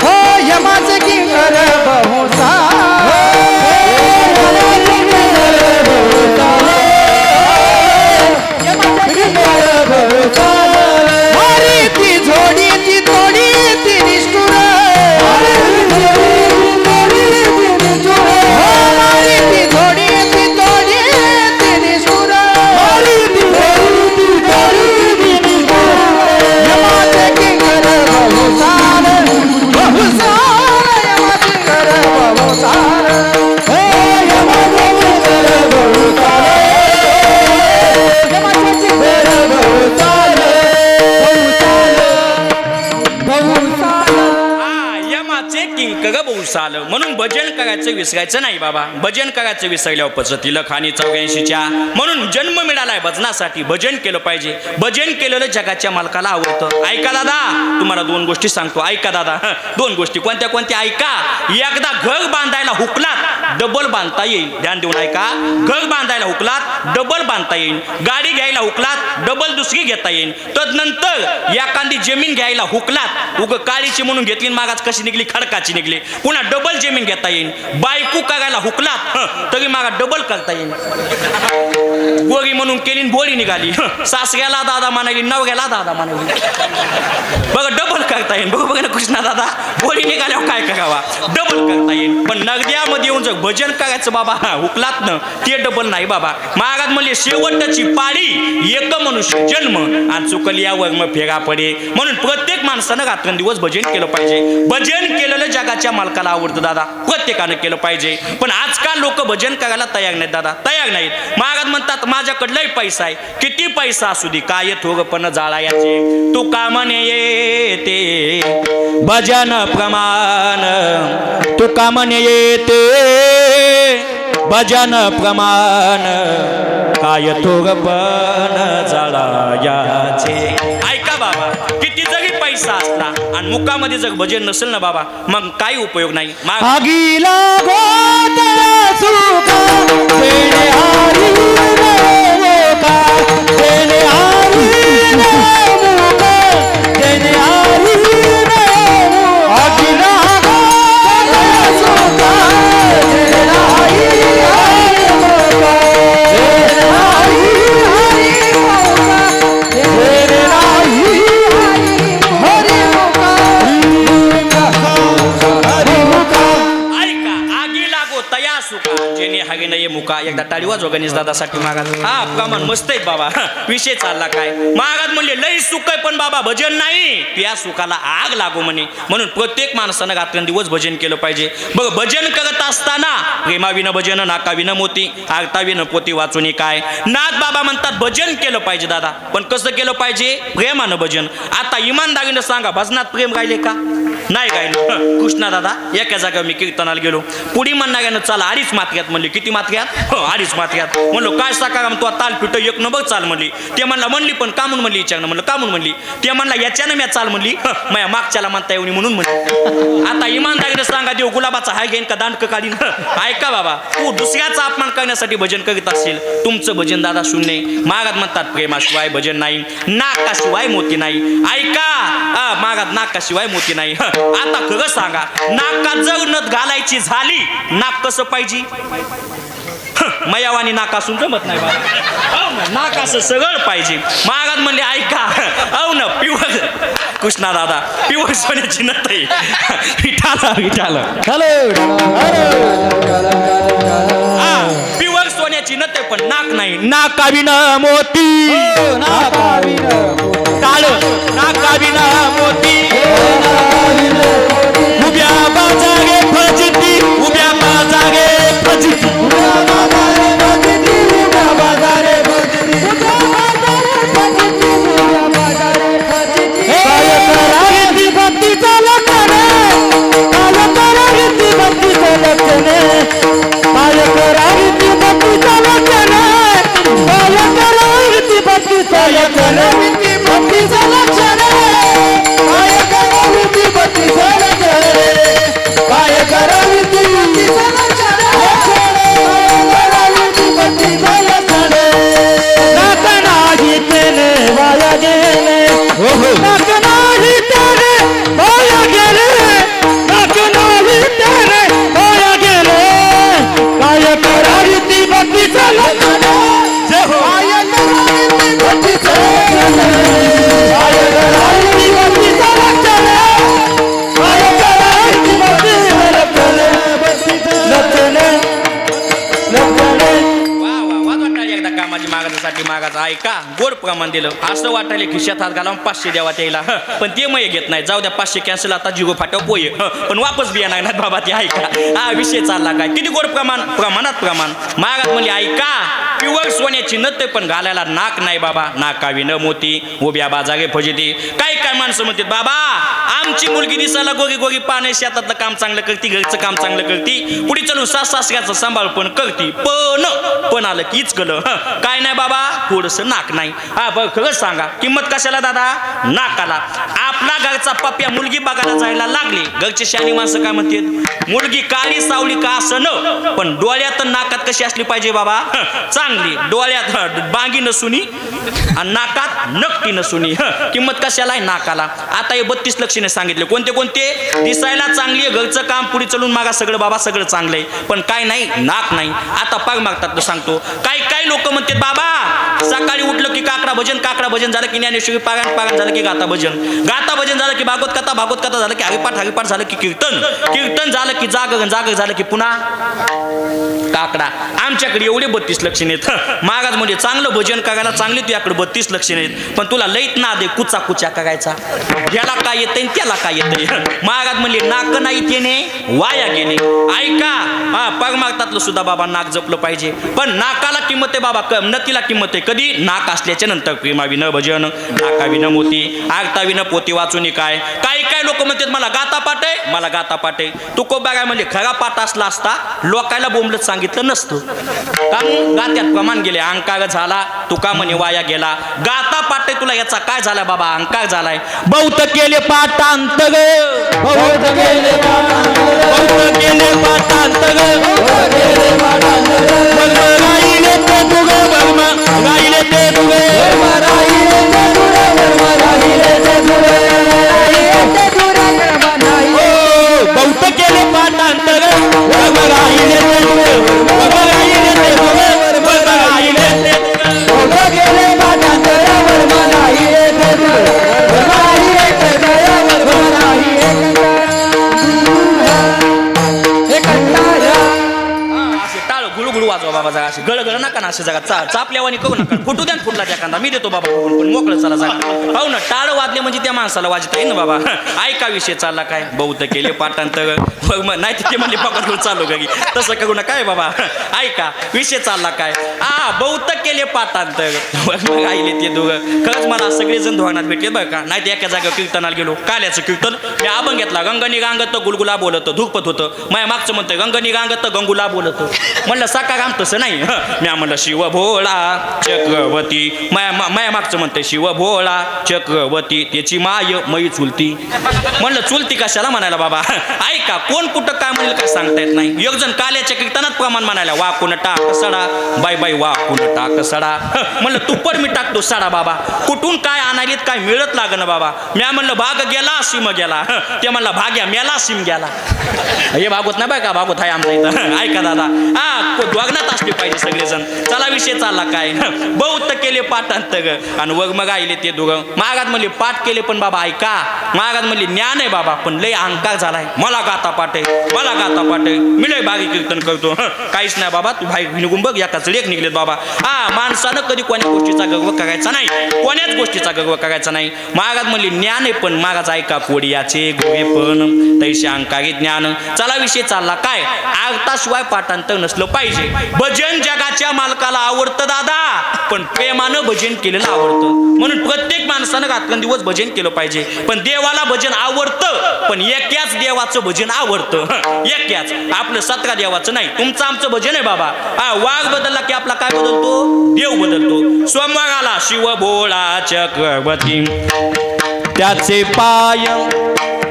हो यमाचे किंकर बहु नावाचे किंकर बहुसाल. म्हणून भजन करायचं विसरायचं नाही बाबा. भजन करायचं विसरल्यावर पचतील खाणी 84च्या. म्हणून जन्म मिळालाय भजनासाठी, भजन केलं पाहिजे. भजन केलेलं जगाच्या मालकाला आवडतं. ऐका दादा, तुम्हाला 2 गोष्टी सांगतो. ऐका दादा, 2 गोष्टी. कोणत्या कोणत्या ऐका. एकदा घर बांधायला हुकलात डबल बांधता येईल. ध्यान देऊन ऐका. घर बांधायला हुकलात डबल बांधता येईल. गाडी घ्यायला हुकलात डबल दुसरी घेता येईल. तदनंतर एखादी जमीन घ्यायला हुकलात, उग काळीची म्हणून घेतली मागाच कशी निघली, खडकाची निघली. पुन्हा डबल जमीन घेता येईल. बायको करायला हुकलात तरी मागा डबल करता येईल. गोरी म्हणून केली बोळी निघाली. सासऱ्याला दादा म्हणाली, नवऱ्याला दादा म्हणाली. बघा डबल करता येईल. बघ ना कृष्णा दादा, बोळी निघाल्यावर काय करावा, डबल करता येईल. पण नगद्यामध्ये येऊन जर भजन करायचं बाबा हुकलात ना, ते डबल नाही बाबा. महाराज म्हणले शेवटची पाळी एक मनुष्य जन्म आणि चुकली यावर मग फेरा पडे. म्हणून प्रत्येक माणसानं रात्रंदिवस भजन केलं पाहिजे. भजन केलेलं जगाच्या मालकाला आवडतं दादा. प्रत्येकानं केलं पाहिजे. पण आजकाल लोक भजन करायला तयार नाहीत दादा, तयार नाहीत. महाराज म्हणतात माझ्याकडे लय पैसा आहे. किती पैसा असू दे, काय थोरपण जाळायचे. तू कामने येते भजन प्रमाण, तू कामने येते भजन प्रमाण, काय थोरपण जाळायचे. ऐका बाबा, किती जरी पैसा असला आणि मुखामध्ये जर भजन नसेल ना बाबा, मग काही उपयोग नाही. आगीला गोतया सुका देणे हारी मुका, देणे हारी मुका, देणे हारी आगीला गोतया सुका देणे हारी मुका, देणे हारी मुका, देणे हारी हागे नाही मुका. एकदा टाळी वाजवा गणेश दादासाठी महाराज. हा प्रमाण मस्त आहे बाबा. विषय चालला काय. महाराज म्हणले लई सुख आहे पण बाबा भजन नाही, त्या सुखाला आग लागू म्हणे. म्हणून प्रत्येक माणसानं रात्रंदिवस भजन केलं पाहिजे. बघ भजन करत असताना प्रेमाविन भजन नाकाविन मोती, आरताविन पोती वाचून काय. नाथ बाबा म्हणतात भजन केलं पाहिजे दादा. पण कसं केलं पाहिजे, प्रेमानं भजन. आता इमानदारीनं सांगा, भजनात प्रेम राहिले का, नाही गायलं. कृष्णा दादा एका जागा मी कीर्तनाला गेलो. पुढी म्हणणाऱ्यानं चाल 2.5 मात्र्यात म्हणली. किती मात्र्यात, 2.5 मात्र्यात. म्हणलो काय साकार तो ताल पिठ एक नंबर चाल म्हणली. ते म्हणली पण का म्हणून म्हणली, विचारणं म्हणलं का म्हणून म्हणली. ते म्हणला याच्यानं मी चाल म्हणली, माझ्या मागच्याला म्हणता येऊन म्हणून म्हणली. आता इमानदारीनं सांगा, देव गुलाबाचा हाय घेईन का दांडक काढीन. ऐका बाबा, तू दुसऱ्याचा अपमान करण्यासाठी भजन करीत असेल, तुमचं भजन दादा शून्य. महाराज म्हणतात प्रेमाशिवाय भजन नाही, नाकाशिवाय मोती नाही. ऐका महाराज, नाकाशिवाय मोती नाही. आता खरं सांगा, नाकात जर नथ घालायची झाली, नाक कसं पाहिजे, मयावानी नाक असून जमत नाही बाबा. नाक असं सगळं पाहिजे. महाराज म्हणले ऐका, औ ना प्युअर कृष्णा दादा प्युअर सोन्याची नथ आहे. विठाला विठाला प्युअर सोन्याची नथ आहे पण नाक नाही. नाकाविन मोती, टाळ नाकाविन मोती, उभ्या बाजारे फजिती, उभ्या बाजारे फजिती, उभ्या बाजारे फजिती, काय करायची भक्तीचा लक्षणे, काय करायची भक्तीचा लक्षणे, काय करायची भक्तीचा लक्षणे, काय करायची भक्तीचा लक्षणे, भक्तीचा लक्षणे, काय करायची भक्तीचा लक्षणे. ऐका गोड प्रमाण दिलं असं वाटायला खिशात हात घालावून 500 द्यावा त्याला पण ते मग घेत नाही जाऊ द्या 500 कॅन्सल आता जिगो फाट्यावर पोये पण वापस बिया नाही बाबा ते ऐका हा विषय चालला काय किती गोड प्रमाणात प्रमाण महागात म्हणले ऐका प्युअर सोन्याची नथ पण घालायला नाक नाही बाबा नाकावी न मोती उभ्या बाजागे फजिती काय काय माणसं म्हणतात बाबा आमची मुलगी दिसायला गोगी गोगी पाणी शेतातलं काम चांगलं करती घरचं काम चांगलं करती पुढे चलून सासऱ्याचं सांभाळ पण करती पण आलं कीच कलं काय नाही बाबा थोडस नाक नाही हा बघ खरंच सांगा किंमत कशाला दादा नाकाला आपला घरचा पप्प्या मुलगी बघायला जायला लागली घरची शहाणी माणसं काय म्हणतात मुलगी काळी सावली का असं न पण डोळ्यात नाकात कशी असली पाहिजे बाबा चांगली डोळ्यात बांगी नसुनी आणि नाकात नकटी नसुनी किंमत कशाला आहे नाकाला आता हे 32 लक्षणे सांगितले कोणते कोणते दिसायला चांगली आहे घरचं काम पुढे चलून मागा सगळं बाबा सगळं चांगलं आहे पण काय नाही नाक नाही आता पाग मागतात सांगतो काही लोक म्हणतात बाबा सकाळी उठलं की काकडा भजन झालं की ज्ञानेश्वरी पारायण झालं की गाता भजन झालं की भागवत कथा झालं की हरिपाठ झालं की कीर्तन झालं की जागर झालं की पुन्हा काकडा आमच्याकडे एवढे 32 लक्षणे आहेत महाराज म्हणजे चांगलं भजन करायला चांगले तुझ्याकडे 32 लक्षणे आहेत पण तुला लईत ना दे कुचा करायचा याला काय येतंय त्याला काय येतंय महाराज म्हणले नाक नाही तेने वाया गेले ऐका हा पग मागतातलं सुद्धा बाबा नाक जपलं पाहिजे पण नाकाला किंमत आहे बाबा नतीला किंमत आहे कधी नाक असल्याच्या नंतर प्रेमावी न भजन नाकावी न मोती आगतावी न पोती वाचून काय लोक म्हणतात मला गाता पाटे तू को बघाय म्हणजे खरा पाठ असला असता लोकायला बोंबलत सांगितलं नसतं का गात्यात प्रमाण गेले अंकार झाला तुका म्हणे वाया गेला गाता पाटे तुला याचा काय झाला बाबा अंकार झालाय बहुत केले पाठांतर गळगळ नका ना अशा जगात चापल्यावानी करू नका फुटू द्या फुटला त्या कांदा मी देतो बाबा पण मोकळं चला जा पाहू ना टाळ वाजले म्हणजे त्या माणसाला वाजता येईल ना बाबा ऐका विषय चालला काय बहुत केले पाठांतर नाही ते म्हणले पकडून चालू घरी तसं करू नका काय बाबा ऐका विषय चालला काय बहुत केले पाठांतर मग आईले ते दोघं खरंच मला सगळेजण धोरणात भेटले बरं का नाही ते एका जागेवर कीर्तनाला गेलो काल्याचं कीर्तन मी अभंग घेतला गंगनी गांगत गुलगुला बोलत धुकपत होतं माझ्या मागचं म्हणतं गंगनी गांगत गंगुला बोलत म्हणलं साकार तसं नाही मी म्हणलं शिव भोळा चक्रवर्ती माया मागचं म्हणते शिव भोळा चक्रवर्ती त्याची माय मई चुलती म्हणलं चुलती कशाला म्हणायला बाबा ऐका कोण कुठं काय म्हणेल काय सांगता येत नाही एक जण काल्याच्या कीर्तनात प्रमाण म्हणायला वाकून टाक सडा बाई वाकून टाक सडा म्हणलं तू पण मी टाकतो सडा बाबा कुठून काय आणायलीत काय मिळत लागणं बाबा मी म्हणलं भाग गेला सीम गेला ते म्हणला भाग्या मेला सीम गेला हे भागवत नाही बाय का भागवत आहे आमचा इथं ऐका दादा द्वागनात असले पाहिजे सगळेजण चला विषय चालला काय बहुत केले पाठांतर आणि वग मग आईले ते दोघं महागात म्हणले पाठ केले पण बाबा ऐका महागात म्हणले ज्ञान आहे बाबा पण लय अहंकार झालाय मला गाता पाठ आहे मी लय बागी कीर्तन करतो काहीच नाही बाबा तू भाई निघून बघ एकाच लेख निघलेत बाबा माणसानं कधी कोण्या गोष्टीचा गर्व करायचा नाही कोण्याच गोष्टीचा गर्व करायचा नाही महागात म्हणले ज्ञान आहे पण महागाच ऐका कोडियाचे गोहे पण तैसे अंकारी ज्ञान चला विषय चालला काय अर्थाशिवाय पाठांतर नसलं पाहिजे भजन जगाच्या मालकाला आवडतं दादा पण प्रेमानं भजन केलेलं आवडतं म्हणून प्रत्येक माणसानं रात्रंदिवस भजन केलं पाहिजे पण देवाला भजन आवडतं पण एकाच देवाचं भजन आवडतं एकाच आपलं 17 देवाचं नाही तुमचं आमचं भजन आहे बाबा वाघ बदलला की आपला काय बदलतो देव बदलतो सोमवाराला शिव भोळा चक्रवर्ती त्याचे पाय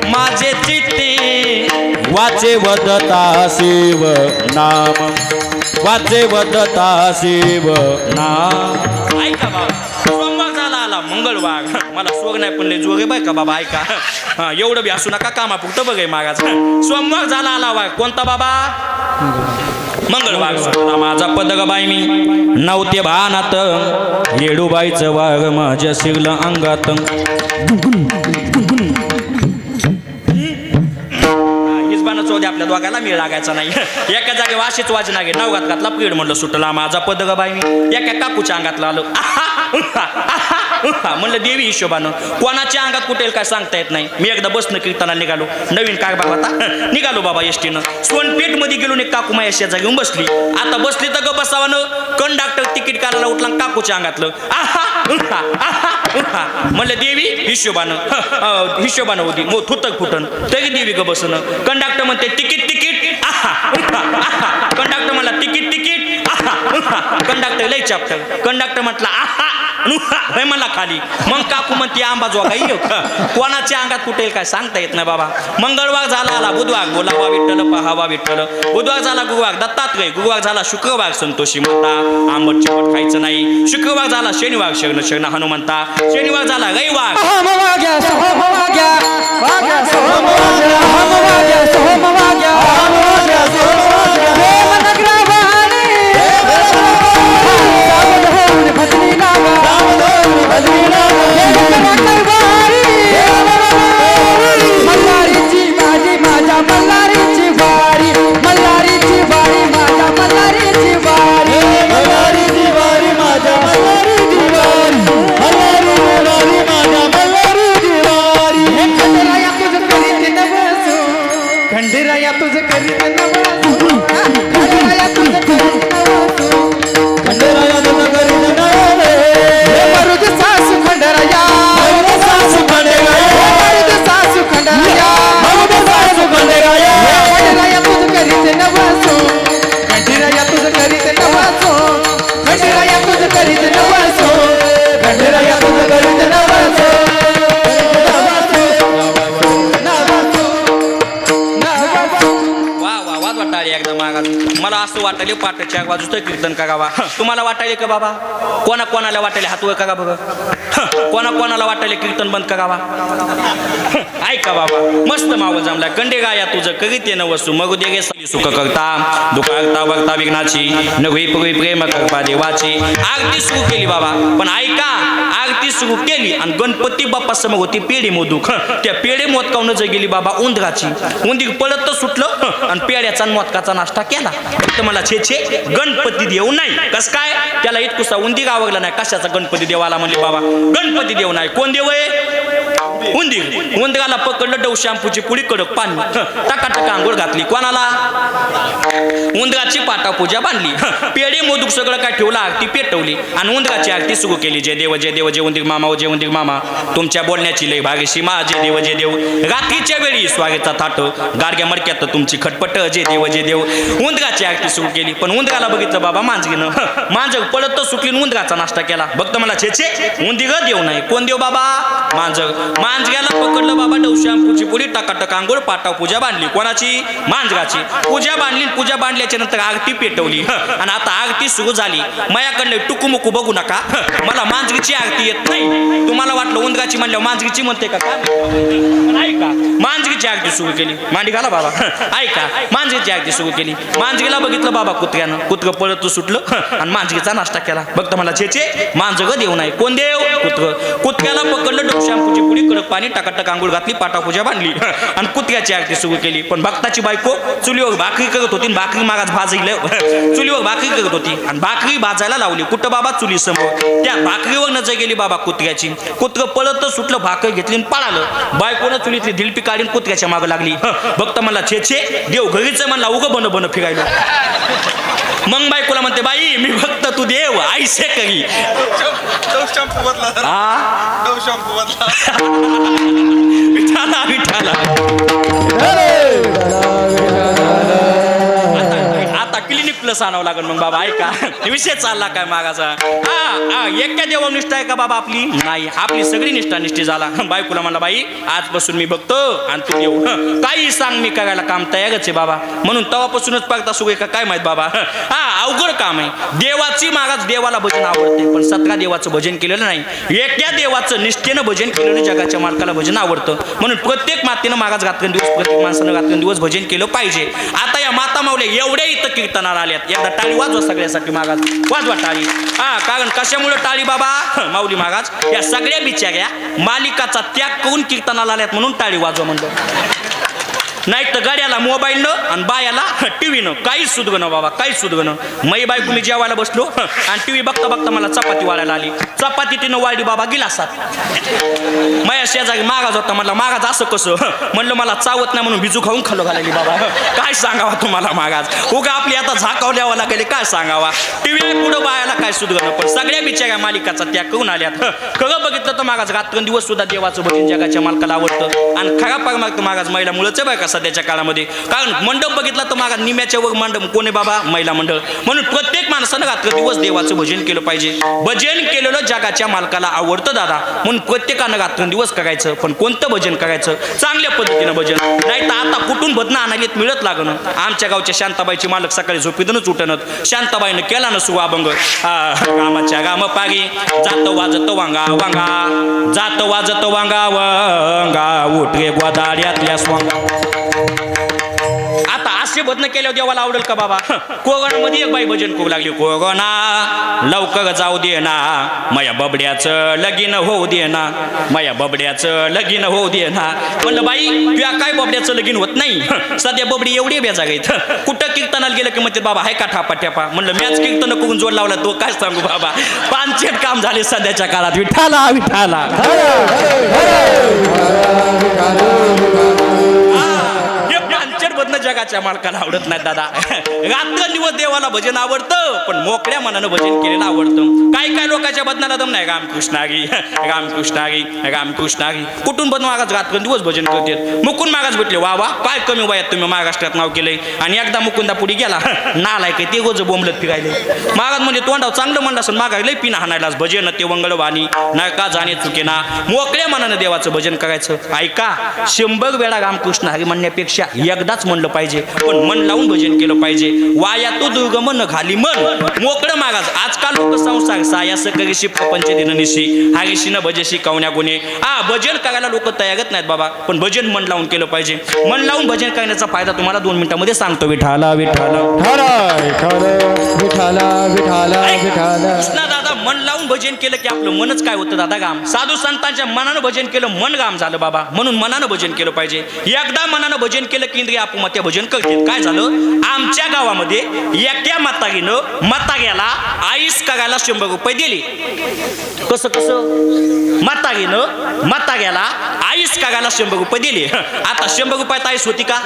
माझे चित्ती वाचे वदता शिव नाम वाचे वदता शिव नाम ऐका बाबा सोमवार झाला आला मंगळवार मला स्वर्ग नाही पण लय जोगे बाय का बाबा ऐका एवढं बी असू नका कामापुरतं बघाय मागाच सोमवार झाला आला वाघ कोणता बाबा मंगळवार सुद्धा माझा पदक बाई मी नव्हते भानात येडूबाईचं वाघ माझ्या शिरलं अंगात हिशबानं चोदे आपल्या दोघाला मी लागायचा नाही एका जागे वाशीच वाजना गे नवगात घातला पीड म्हणलं सुटला माझा पद ग बाई मी एका काकूच्या अंगातला आलो म्हणलं देवी हिशोबानं कोणाच्या अंगात कुठे काय सांगता येत नाही मी एकदा बसनं कीर्तनाला निघालो नवीन काय बाबा आता निघालो बाबा एसटीनं सोनपेठ मध्ये गेलो एक काकू माझ्या शेजा घेऊन बसली आता बसली तर ग बसावानं कंडक्टर तिकीट काढायला उठला काकूच्या अंगातलं म्हणलं देवी हिशोबानं होती मग थुतक फुटन तरी देवी ग बसणं कंडक्टर म्हणते तिकीट कंडक्टर म्हणला तिकीट कंडक्टर लय चाप्टर कंडक्टर म्हटला हे मला खाली मग काकू म्हणते आंबा जो काही कोणाच्या अंगात कुठे काय सांगता येत नाही बाबा मंगळवार झाला आला बुधवार बोलावा विठ्ठल पहावा विठ्ठल बुधवार झाला गुरुवार दत्तात्रय गुरुवार झाला शुक्रवार संतोषी माता आंबट चिवट खायचं नाही शुक्रवार झाला शनिवार शरण हनुमंता शनिवार झाला रविवार मला असं वाटायले पाटाच्या बाजूचं कीर्तन करावा तुम्हाला वाटायले का बाबा कोणाला वाटायले हात वर करा बघ कोणाला वाटायले कीर्तन बंद करावा ऐका बाबा मस्त माव जमला कंडे गाया तुझं करीत ये न वस्तू मग दे गे सुख करता दुखारता बघता विघ्नाची नवी पवी प्रेम करता देवाची आरती सुरू केली बाबा पण ऐका आरती सुरू केली आणि गणपती बाप्पा समोर होती पेढे मोदूक त्या पेढे मोदकावून जर गेली बाबा उंदराची उंदीर पळत तर सुटलं आणि पेढ्याचा मोदकाचा नाश्ता केला फक्त मला छे गणपती देव नाही कस काय त्याला इतकुसा उंदीर आवडला नाही कशाचा गणपती देवाला म्हणले बाबा गणपती देव नाही कोण देव आहे उंदीर उंदराला पकडलं डव शॅम्पूची पुडी कडक पाणी टकाटक आंघोळ घातली कोणाला उंदराची पाटा पूजा बांधली पेढे मोदूक सगळं काय ठेवलं आरती पेटवली आणि उंदराची आरती सुरू केली जय देव जय उंदीर मामा जय उंदीर मामा तुमच्या बोलण्याची लय भागीशी मा जय देव रात्रीच्या वेळी स्वागताचा थाट गाडग्या मडक्यात तुमची खटपट जय देव उंदराची आरती सुरू केली पण उंदराला बघितलं बाबा मांजरीनं मांजर पळत तर सुटली उंदराचा नाश्ता केला बघत मला छे उंदीर देव नाही कोण देव बाबा मांजऱ्याला पकडलं बाबा डव शॅम्पूची पुडी टकाटक आंघोळ पाटाव पूजा बांधली कोणाची मांजराची पूजा बांधल्याच्या नंतर आरती पेटवली आणि आता आरती सुरू झाली मायाकडलं टुकुमुकू बघू नका मला मांजरीची आरती येत नाही तुम्हाला वाटलं उंदराची म्हणल्यावर मांजरीची म्हणते का ऐका मांजरीची आरती सुरू केली मांडी घाला बाबा ऐका मांजरीची आरती सुरू केली मांजरीला बघितलं बाबा कुत्र्यानं कुत्र पळत सुटलं आणि मांजरीचा नाश्ता केला बघत मला छे मांजर देव नाही कोण देव कुत्र्याला पकडलं डव शॅम्पूची पुडी कडक पाणी टकाटक आंघोळ घातली पाटा पूजा बांधली आणि कुत्र्याची आरती सुरू केली पण भक्ताची बायको चुलीवर भाकरी करत होती भाकरी मागास भाजली चुलीवर भाकरी करत होती आणि भाकरी भाजायला लावली कुठं बाबा चुली समोर त्या भाकरीवर नजर गेली बाबा कुत्र्याची कुत्र पळत सुटलं भाकरी घेतली आणि पळालं बायकोनं चुलीतली धिलपी काढून कुत्र्याच्या मागं लागली भक्त म्हणला छे देव घरीच म्हणला उगं बन फिरायला मग बायकोला म्हणते बाई मी भक्त तू देव आईसे करी विठाला आता क्लिनिक प्लस आणावं लागेल मग बाबा ऐका विषय चालला काय मागाचा एका देवा निष्ठा आहे का बाबा आपली नाही आपली सगळी निष्ठा झाला बायकोला म्हणला बाई आजपासून मी बघतो आणि तू देव काही सांग मी करायला काम तयारच आहे बाबा म्हणून तेव्हापासूनच पागता सुरू का काय माहित बाबा अवघड काम आहे देवाची मागाच देवाला भजन आवडते पण 17 देवाचं भजन केलेलं नाही एका देवाचं निष्ठेनं भजन केलेलं जगाच्या मालकाला भजन आवडतं म्हणून प्रत्येक मातेनं मागाच रात्रंदिवस प्रत्येक माणसानं रात्रंदिवस भजन केलं पाहिजे आता या माता माऊल्या एवढ्या इथं कीर्तनाला आल्यात एकदा टाळी वाजवा सगळ्यासाठी मागाच वाजवा टाळी कारण कशामुळे टाळी बाबा माऊली मागाच या सगळ्या बिचाऱ्या मालिकाचा त्याग करून कीर्तनाला आल्यात म्हणून टाळी वाजवा म्हणलं नाही तर गाड्याला मोबाईलनं आणि बायाला टीव्हीनं. काहीच सुधगणं बाबा, काहीच सुधगणं. मै बायको मी जेवायला बसलो आणि टीव्ही बघता बघता मला चपाती वाढायला आली. चपाती तिनं वाढली बाबा गिलासात. माया शेजारी मागाज होता. म्हणलं मागाज असं कसं? म्हणलं मला चावत नाही म्हणून भिजू खाऊन खालो घालायली बाबा. काय सांगावा तुम्हाला मागाज. उगा आपली आता झाकाव द्यावं लागेल. काय सांगावा. टीव्ही पुढं बायाला काय सुधगणं. पण सगळ्या बिचाऱ्या मालिकाचा त्या करून आल्यात. खरं बघितलं तर मागाज रात्रंदिवस सुद्धा देवाचं भजन जगाच्या मालकाला आवडतं. आणि खरा पारमार्थ मागाज महिला मुळंच आहे बरं का सध्याच्या काळामध्ये. कारण मंडप बघितला तर मागा निम्याच्या वर मंडप कोण आहे बाबा? महिला मंडळ. म्हणून प्रत्येक माणसानं रात्रंदिवस देवाचं भजन केलं पाहिजे. भजन केलेलं जगाच्या मालकाला आवडतं दादा. म्हणून प्रत्येकानं रात्रंदिवस करायचं. पण कोणतं भजन करायचं? चांगल्या पद्धतीनं भजन. नाही तर आता कुठून भजन आणायला मिळत लागणं. आमच्या गावच्या शांताबाईची मालक सकाळी झोपीतूनच उठणत. शांताबाईनं केला ना सुवा अभंग. गामाच्या गाम पागी जात वाजत वांगा वांगा, जात वाजत वांगा वांगा, उठे गोदाड्यातल्या स्वांगा. आता असे भजन केल्यावर देवाला आवडेल का बाबा? कोगणामध्ये एक बाई भजन करू लागली. कोगणा लवकर जाऊ दे ना, माया बबड्याचं लगीन होऊ दे ना, माया बबड्याचं लगीन होऊ दे ना. म्हणलं बाई तुया काय बबड्याचं लगीन होत नाही? सध्या बबडी एवढी बेजाग आहेत. कुठं कीर्तनाला गेलं की म्हणते बाबा हाय का ठापा ठ्यापा. म्हणलं मॅच कीर्तन करून जोड लावला तो काय सांगू बाबा. पानचेट काम झाले सध्याच्या काळात. विठाला विठाला जगाच्या मालकाला आवडत नाही दादा. रात्रंदिवस देवाला भजन आवडतं पण मोकळ्या मनानं भजन केलेलं आवडतं. काय काय लोकांच्या भजनाला दम नाही. रामकृष्णागी रामकृष्णागी रामकृष्णागी. कुठून पण मागाच रात्रंदिवस भजन करतात. मुकुंद मागाच भेटले. वा वा काय कमी वयात तुम्ही महाराष्ट्रात नाव केलंय. आणि एकदा मुकुंदा पुढे गेला नालाय काय ते गोज बोंबलत फिरायले. मागात म्हणजे तोंडाव चांगलं म्हणलं असं मागायला पिना हाणायलाच. भजन ते वंगळ वाणी नका जाणे चुके ना. मोकळ्या मनानं देवाचं भजन करायचं. ऐका 100 वेळा रामकृष्ण हरी म्हणण्यापेक्षा एकदाच म्हणलं पाहिजे. पण मन लावून भजन केलं पाहिजे. वाया तो दुर्गम न घाली मन मोकळं मागाज. आजकाल लोक संसार सायास करीशी प्रपंच दिननिशी हरीशी न भजशी कवण्या गुणे. भजन करायला लोक तयारच नाहीत बाबा. पण भजन मन लावून केलं पाहिजे. मन लावून भजन करण्याचा फायदा तुम्हाला 2 मिनिटांमध्ये सांगतो. विठाला विठाला कृष्णा दादा मन लावून भजन केलं की आपलं मनच काय होतं दादा गाम. साधू संतांच्या मनानं भजन केलं मन गाम झालं बाबा. म्हणून मनानं भजन केलं पाहिजे. एकदा मनानं भजन केलं की इंद्रिय आपुमत्या भजन करतील. काय झालं आमच्या गावामध्ये एका म्हातारीनं म्हाताऱ्याला आईस करायला 100 रुपये दिले. कसं कसं म्हातारीनं म्हाताऱ्याला आईस करायला 100 रुपये दिले. आता 100 रुपयात आईस होती का?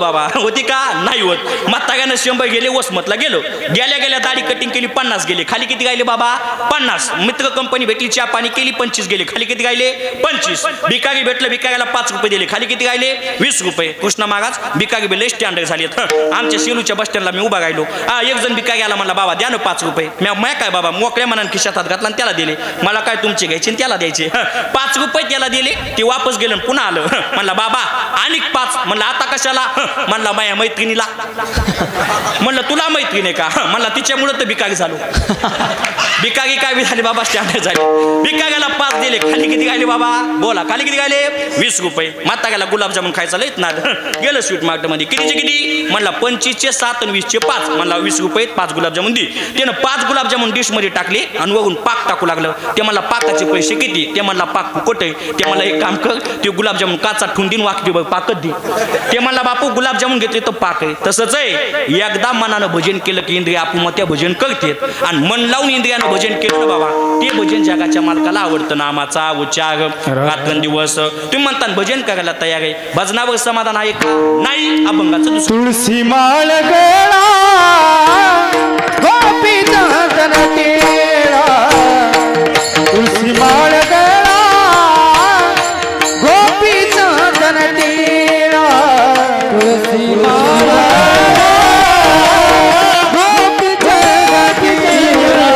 बाबा होती का? नाही होत. म्हाताऱ्यानं 100 गेले. वसमतला गेलो. गेल्या गेल्या दाढी कटिंग केली 50 गेले. खाली किती राहिले बाबा? 50. मित्र कंपनी भेटली चहा पाणी केली 25 गेले. खाली किती राहिले? 25. भिकारी भेटलं भिकाऱ्याला 5 रुपये दिले. खाली किती राहिले? 20 रुपये. कृष्णा मागाच भिकारी बेले स्टँडर्ड झालेत. आमच्या शेलूच्या बस स्टँडला मी उभा राहिलो. एक जण भिकारी आला म्हणला बाबा द्या ना 5 रुपये. मी काय बाबा मोकळ्या मनाने खिशात हात घातला आणि त्याला दिले. मला काय तुमचे घ्यायचे त्याला द्यायचे. 5 रुपये त्याला दिले. ते वापस गेलं पुन्हा आलं. म्हणला बाबा आणि 5. म्हणलं आता कशाला? म्हणला माझ्या मैत्रिणीला. म्हणलं तुला मैत्रीण आहे का? म्हणला तिच्यामुळे तर भिकारी झालो. भिकारी काय झाले बाबा? स्टँडर्ड झाले. भिकाऱ्याला 5 दिले. खाली किती राहिले बाबा? बोला खाली किती राहिले? 20 रुपये. म्हाताऱ्याला गुलाबजामुन खायचा लयत ना. गेलं स्वीट मार्केट मध्ये. कितीचे किती? म्हणला 25चे 7 आणि 20चे 5. म्हणला 20 रुपये 5 गुलाबजामुन दे. त्यानं 5 गुलाबजामुन डिश मध्ये टाकले आणि वरून पाक टाकू लागलं. ते म्हणला पाकाचे पैसे किती? ते म्हणला पाक फुकट आहे. ते मला एक काम कर ते गुलाबजामुन काचा ठुंडीन वाकडी बघ पाकच दे. ते म्हणला बापू गुलाबजामुन घेतले तर पाक आहे. तसंच आहे एकदा मनानं भजन केलं की इंद्रिय आपुमत्या भजन करतात. आणि मन लावून इंद्रियानं भजन केलं ना बाबा ते भजन जगाच्या मालकाला आवडतं. नामाचा उच्चार रात्रंदिवस. तुम्ही म्हणता भजन करायला तयार आहे. भजनावर समाधान आहे का? नाही. अभंगाचं तुळसी माळ गळा गोपी चंदन टेळा. तुळसी माळ गळा गोपी चंदन टेळा. तुळसी माळ गोपी चंदन टेळा.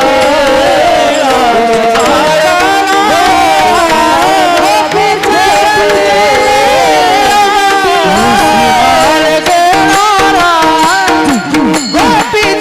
गोपी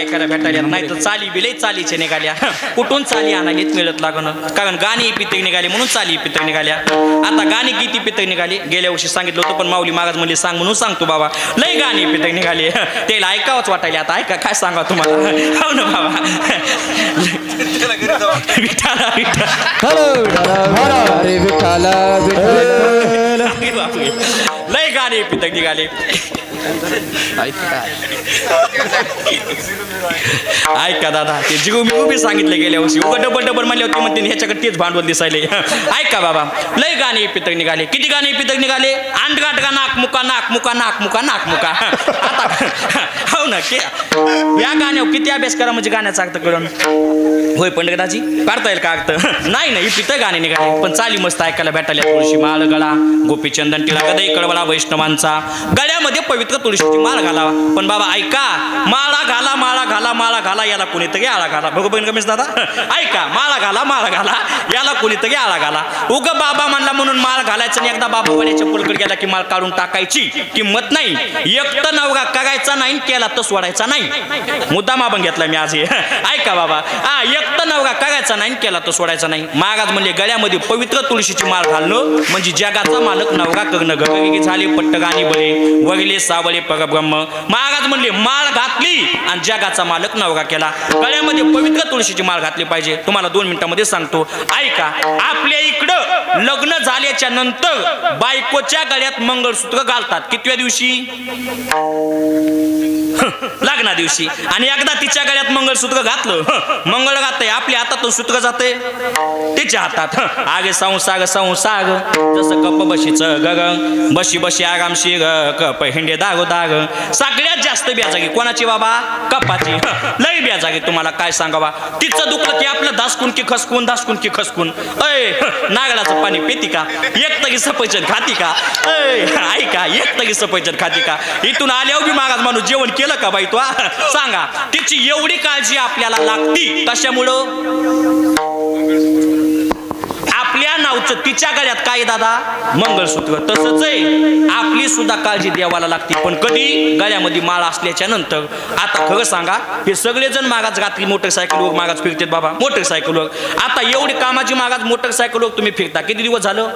ऐकायला भेटायला नाही तर चाली बिले चालीचे निघाल्या कुठून चाली आणायलीत मिळत लागणं कारण गाणी पितळी निघाली म्हणून चाली पितळी निघाल्या आता गाणी किती पितळी निघाली गेल्या वर्षी सांगितलं होतं पण माऊली महाराज म्हणले सांग म्हणून सांगतो बाबा लय गाणी पितळी निघाली त्याला ऐकावंच वाटायला आता ऐका काय सांगा तुम्हाला हो ना बाबा विठाला हरे विठाला लय गाणी पितळी निघाले ऐका दादा ते जिगू मी उभी सांगितलं गेल्या वर्षी उगा डबल डबल म्हणले होते म्हणते ह्याच्याकडे तेच भांडवल दिसायले ऐका बाबा लय गाणी पितक निघाले किती गाणी पितक निघाले अंडगाटगा नाक मुका नाक मुका नाक मुका नाक मुका आता हो ना या गाण्यावर किती अभ्यास करा म्हणजे गाण्याचा अर्थ कळून होय पंडितदाजी काढता येईल का अर्थ नाही नाही पित गाणे निघाले पण चाली मस्त ऐकायला भेटायला तुळशी माळ गळा गोपीचंदन टिळा गदई कडवळा वैष्णवांचा गळ्यामध्ये पवित्र तुळशीची माळ घाला पण बाबा ऐका माळा घाला माळा घाला माळा घाला याला कोणीतरी आळा घाला बघू गमेश दादा ऐका माळा घाला याला कोणीतरी आळा घाला उग बाबा म्हणला म्हणून माळ घालायचं आणि एकदा बाबा वाड्याच्या पुलकड गेला की माळ काढून टाकायची किंमत नाही एक तर नवगा करायचा नाही केला तर सोडायचा नाही मुद्दा माबन घेतला मी आज ऐका बाबा एक तर नवगा करायचा नाही केला तर सोडायचा नाही महाराज म्हणले गळ्यामध्ये पवित्र तुळशीची माळ घालणं म्हणजे जगाचा मालक नवगा करणं गगगी झाले पट्टगाणी बळे वगले सावळे परब्रह्म महाराज म्हणले माळ घातली आणि जगाचा मालक नवगा केला गळ्यामध्ये पवित्र तुळशीची माळ घातली पाहिजे तुम्हाला 2 मिनिटांमध्ये सांगतो ऐका आपल्या इकडं लग्न झाल्याच्या नंतर बायकोच्या गळ्यात मंगळसूत्र घालतात कितव्या दिवशी लग्ना दिवशी आणि एकदा तिच्या गळ्यात मंगळसूत्र घातलं मंगळ घातय आपल्या हातातून सूत्र जाते तिच्या हातात आगे संसाग जसं कप बशीच गग बशी बशी आगामशी कप हिंडे दाग दाग सगळ्यात जास्त ब्याजागी कोणाची बाबा कपाची लई ब्याजागी तुम्हाला काय सांगावा तिचं दुखलं की आपलं धासकून की खसकून अय नागळाचं पाणी पेती का एक तरी सफरचंद खाती का अय ऐका एक तरी सफरचंद खाती का इथून आल्यावर बी मागास माणूस जेवण केलं का बाई तो सांगा तिची एवढी काळजी आपल्याला लागती कशामुळं आपल्या नावचं तिच्या गळ्यात काय दादा मंगळसूत्र तसंच आहे आपली सुद्धा काळजी देवाला लागते पण कधी गळ्यामध्ये माळ असल्याच्या नंतर आता खरं सांगा हे सगळेजण मागाच रात्री मोटरसायकलवर मागाच फिरतात बाबा मोटरसायकलवर आता एवढी कामाची मागाच मोटरसायकलवर तुम्ही फिरता किती दिवस झालं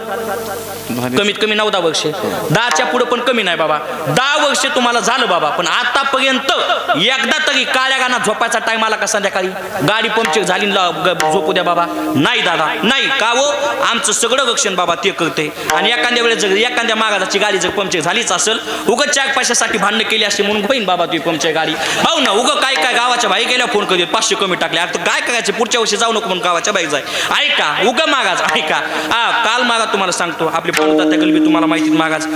कमीत कमी 9-10 वर्ष 10च्या पुढे पण कमी नाही बाबा 10 वर्ष तुम्हाला झालं बाबा पण आतापर्यंत एकदा तरी काळ्या गाण्यात झोपायचा टाइम आला का संध्याकाळी गाडी पंक्चर झाली झोपू द्या बाबा नाही दादा नाही का हो आमचं सगळं रक्षण बाबा ते करते आणि एखाद्या वेळेस जर एखाद्या मागाची गाडी जर पंक्चर झालीच असेल उगं 4 पैशासाठी भांडणं केली असे म्हणून बहीण बाबा तुम्ही पंक्चर गाडी भाऊ ना उगं काय गावाच्या बाई गेल्या फोन करीत 500 कमी टाकले आता काय करायचे पुढच्या वर्षी जाऊ नको म्हणून गावाच्या बाई जाय ऐका उगं मागाच ऐका काल मागा तुम्हाला सांगतो आपली पांडू तात्या गलबी तुम्हाला माहिती मागाच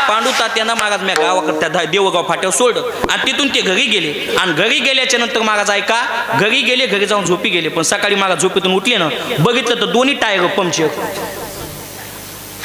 पांडू तात्यांना मागाच मी गावाकडे त्या देवगाव फाट्यावर सोडलं आणि तिथून ते घरी गेले आणि घरी गेल्याच्या नंतर मागाच ऐका घरी गेले घरी जाऊन झोपी गेले पण सकाळी मागा झोपेतून उठले ना बघितलं तर दोन्ही टायर पंक्चर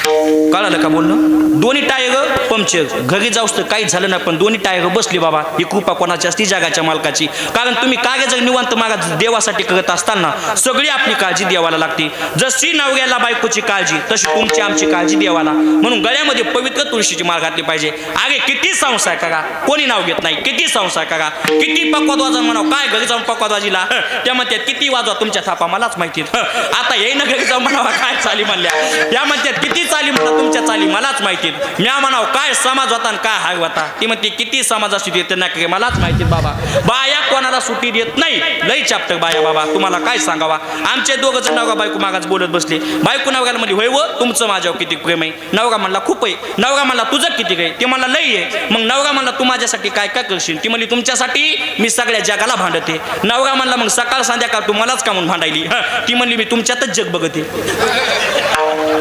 कळालं का बोलणं दोन्ही टायर पंक्चर घरी जाऊस तर काहीच झालं नाही पण दोन्ही टायर बसली बाबा ही कृपा कोणाची असती जगाच्या मालकाची कारण तुम्ही काय जर निवांत मागा देवासाठी करत असताना सगळी आपली काळजी देवाला लागते जशी नवऱ्याला बायकोची काळजी तशी तुमची आमची काळजी देवाला म्हणून गळ्यामध्ये पवित्र तुळशीची माळ घातली पाहिजे अरे किती संसार करा कोणी नाव घेत नाही किती संसार करा किती पक्वाद वाजवा म्हणावं काय घरी जाऊन पक्वाद वाजीला त्या म्हणतात किती वाजवा तुमच्या थापा मलाच माहिती आता येईन घरी जाऊन म्हणावा काय चाली म्हणल्या या म्हणतात किती चाली म्हणा तुमच्या चाली मलाच माहिती म्या म्हणाव काय समाज होता आणि काय हाय होता ती म्हणते किती समाजाची देते ना की मलाच माहिती बाबा बाया कोणाला सुट्टी देत नाही लई चापटक बाया बाबा तुम्हाला काय सांगावा आमचे दोघं जण नवगा बायको मागाच बोलत बसले बायको नवऱ्याला म्हणजे होय व तुमचं माझ्यावर किती प्रेम आहे नवगा म्हणला खूप आहे नवगा म्हणला तुझं किती काय ते म्हणला लई आहे मग नवगा म्हणला तू माझ्यासाठी काय काय करशील ती म्हणली तुमच्यासाठी मी सगळ्या जगाला भांडते नवगा म्हणला मग सकाळ संध्याकाळ तू मलाच का म्हणून भांडायली ती म्हणली मी तुमच्यातच जग बघते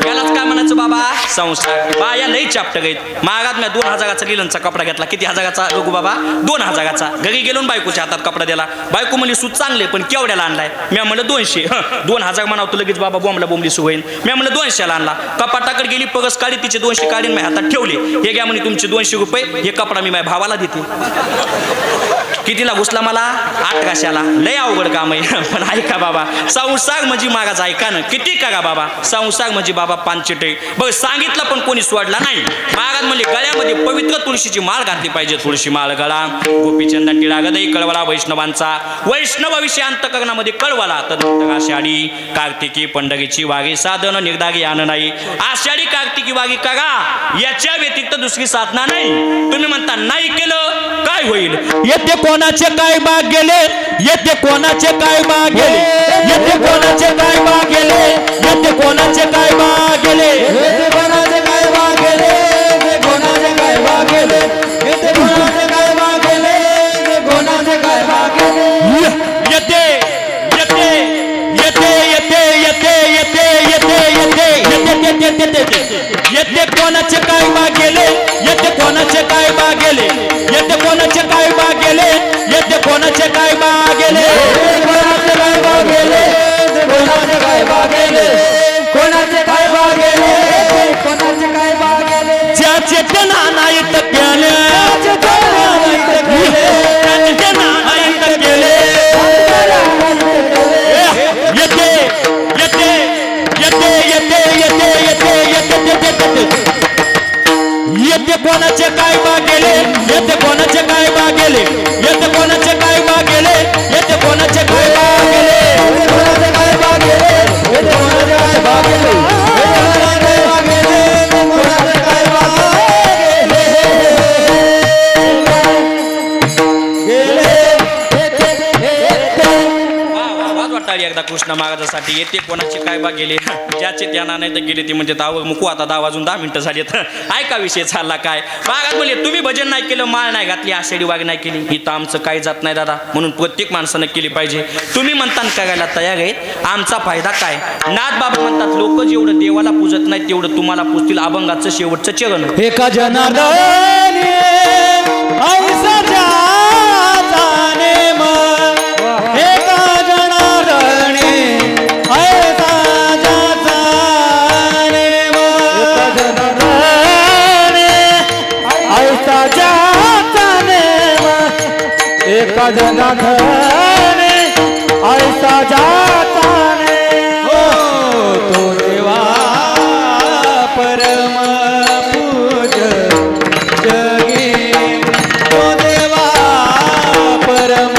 यालाच काय म्हणायचं बाबा संसार बाया लई चापट गईत महागात मी 2000चा लिलनचा कपडा घेतला किती हजाराचा बघू बाबा 2000चा घरी गेलो बायकोच्या हातात कपडा दिला बायको म्हणली सूत चांगले पण केवढ्याला आणलाय मी म्हणलं 200 2000 म्हणावतो लगेच बाबा बोंबली सुवैन मी म्हणलं 200ला आणला कपाटाकडे गेली परस काढी तिचे 200 काढीन माझ्या हातात ठेवले हे घ्या म्हणे तुमचे 200 रुपये हे कपडा मी माझ्या भावाला देते कितीला घुसला मला 8 कशाला लय अवघड काम आहे पण ऐका बाबा संसार म्हणजे मागाच ऐका ना किती करा बाबा संसार म्हणजे बाबा पानचिटे बघ सांगितलं पण कोणी सोडला नाही मागात म्हणजे गळ्यामध्ये पवित्र तुळशीची माळ घातली पाहिजे तुळशी माळ गळा गोपीचंद टिळा गदई कळवला वैष्णवांचा वैष्णवाविषयी अंतकरणामध्ये कळवला तर आषाढी कार्तिकी पंढरीची वागी साधन निर्धारी आण नाही आषाढी कार्तिकी वागी करा याच्या व्यतिरिक्त दुसरी साधना नाही तुम्ही म्हणता नाही केलं काय होईल येते कोणाचे काय बाग गेले येते कोणाचे काय बाग गेले येते कोणाचे काय बाग गेले येते कोणाचे काय बाग गेले येते कोणाचे काय बाग गेले येते कोणाचे काय बाग गेले येते कोणाचे काय बाग गेले येते कोणाचे काय बाग गेले येते येते येते येते येते येते येते येते येते येते येते कोणाचे काय बाग गेले येते कोणाचे काय बाग गेले येते कोणाचे काय बाग गेले येते कोणाचे काय बाग गेले कोणाचे काय बाग गेले कोणाचे काय बाग गेले कोणाचे काय बाग गेले कोणाचे काय बाग गेले ज्याचे त्यांना नाही तर गेले ज्याचे त्यांना नाही तर गेले ज्याचे त्यांना नाही तर गेले येते येते येते येते येते येते येते येते येते कोणाचे काय बाग गेले येते कोणाचे काय बाग गेले येते कोणाचे काय बाग गेले येते कोणाचे काय बाग गेले येते कोणाचे काय बाग गेले येते कोणाचे काय बाग गेले येते कोणाचे काय बाग वाटताली एकदा कृष्ण महाराजासाठी येते कोणाचे काय बा गेले ज्याचे त्यांना नाही तर गेले ते म्हणजे दाव मुकू आता 10 वाजून 10 मिनिटं झाली ऐका विषय चालला काय महाराज बोलले तुम्ही भजन नाही केलं माळ नाही घातली आषाढी वाघ नाही केली ही तर आमचं काही जात नाही दादा म्हणून प्रत्येक माणसानं केली पाहिजे तुम्ही म्हणता करायला तयार आहेत आमचा फायदा काय नाथ बाबा म्हणतात लोक जेवढं देवाला पूजत नाही तेवढं तुम्हाला पूजतील अभंगाचं शेवटचं चरण एका जनार्दनी ऐसा जाने मन एका जनार्दनी ऐसा जाने मन ऐसा जाने मन एका जनार्दनी ऐसा जाने हो तो देवा परम पूज जगे तो देवा परम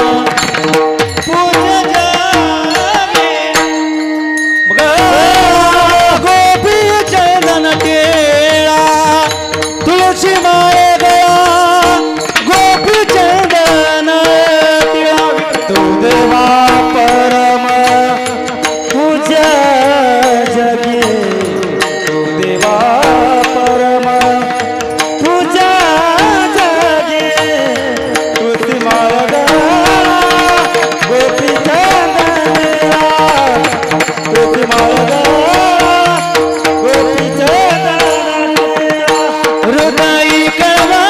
पूज जगे गोपी चंदन केळा तुळशी माये गळा गोपी चंदन तिळा तो देवा परम पूज जगे तो देवा परम पूज जगे तुझी माळ गळा गोपी चंदन तुझी माळ गळा गोपी चंदन हृदयी कळवा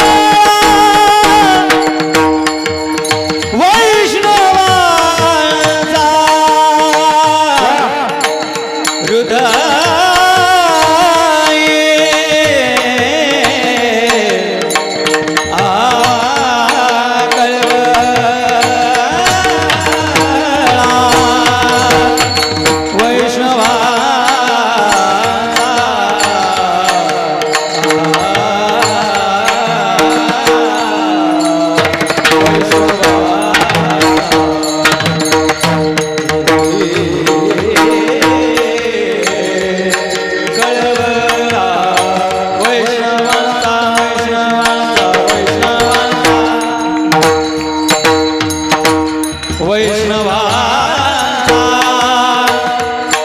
वैष्णवांचा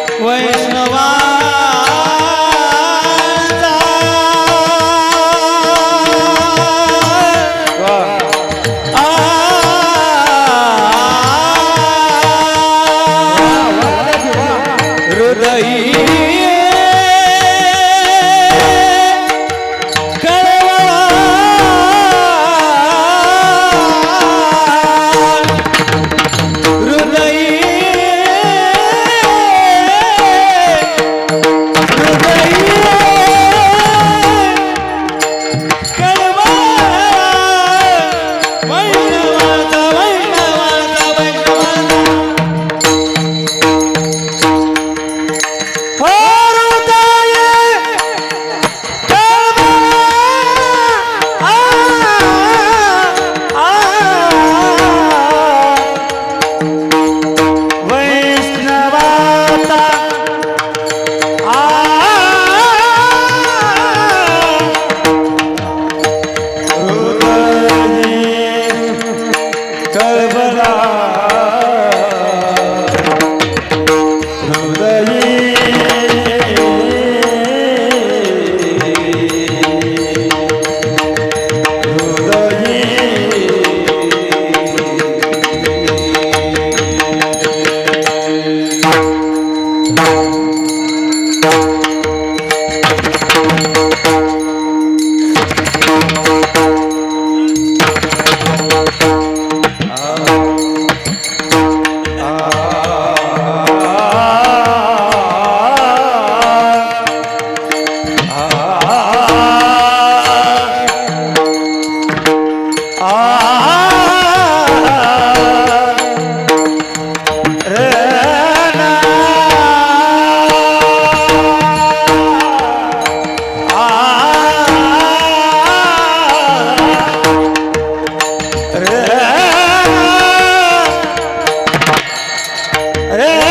वैष्णवांचा रे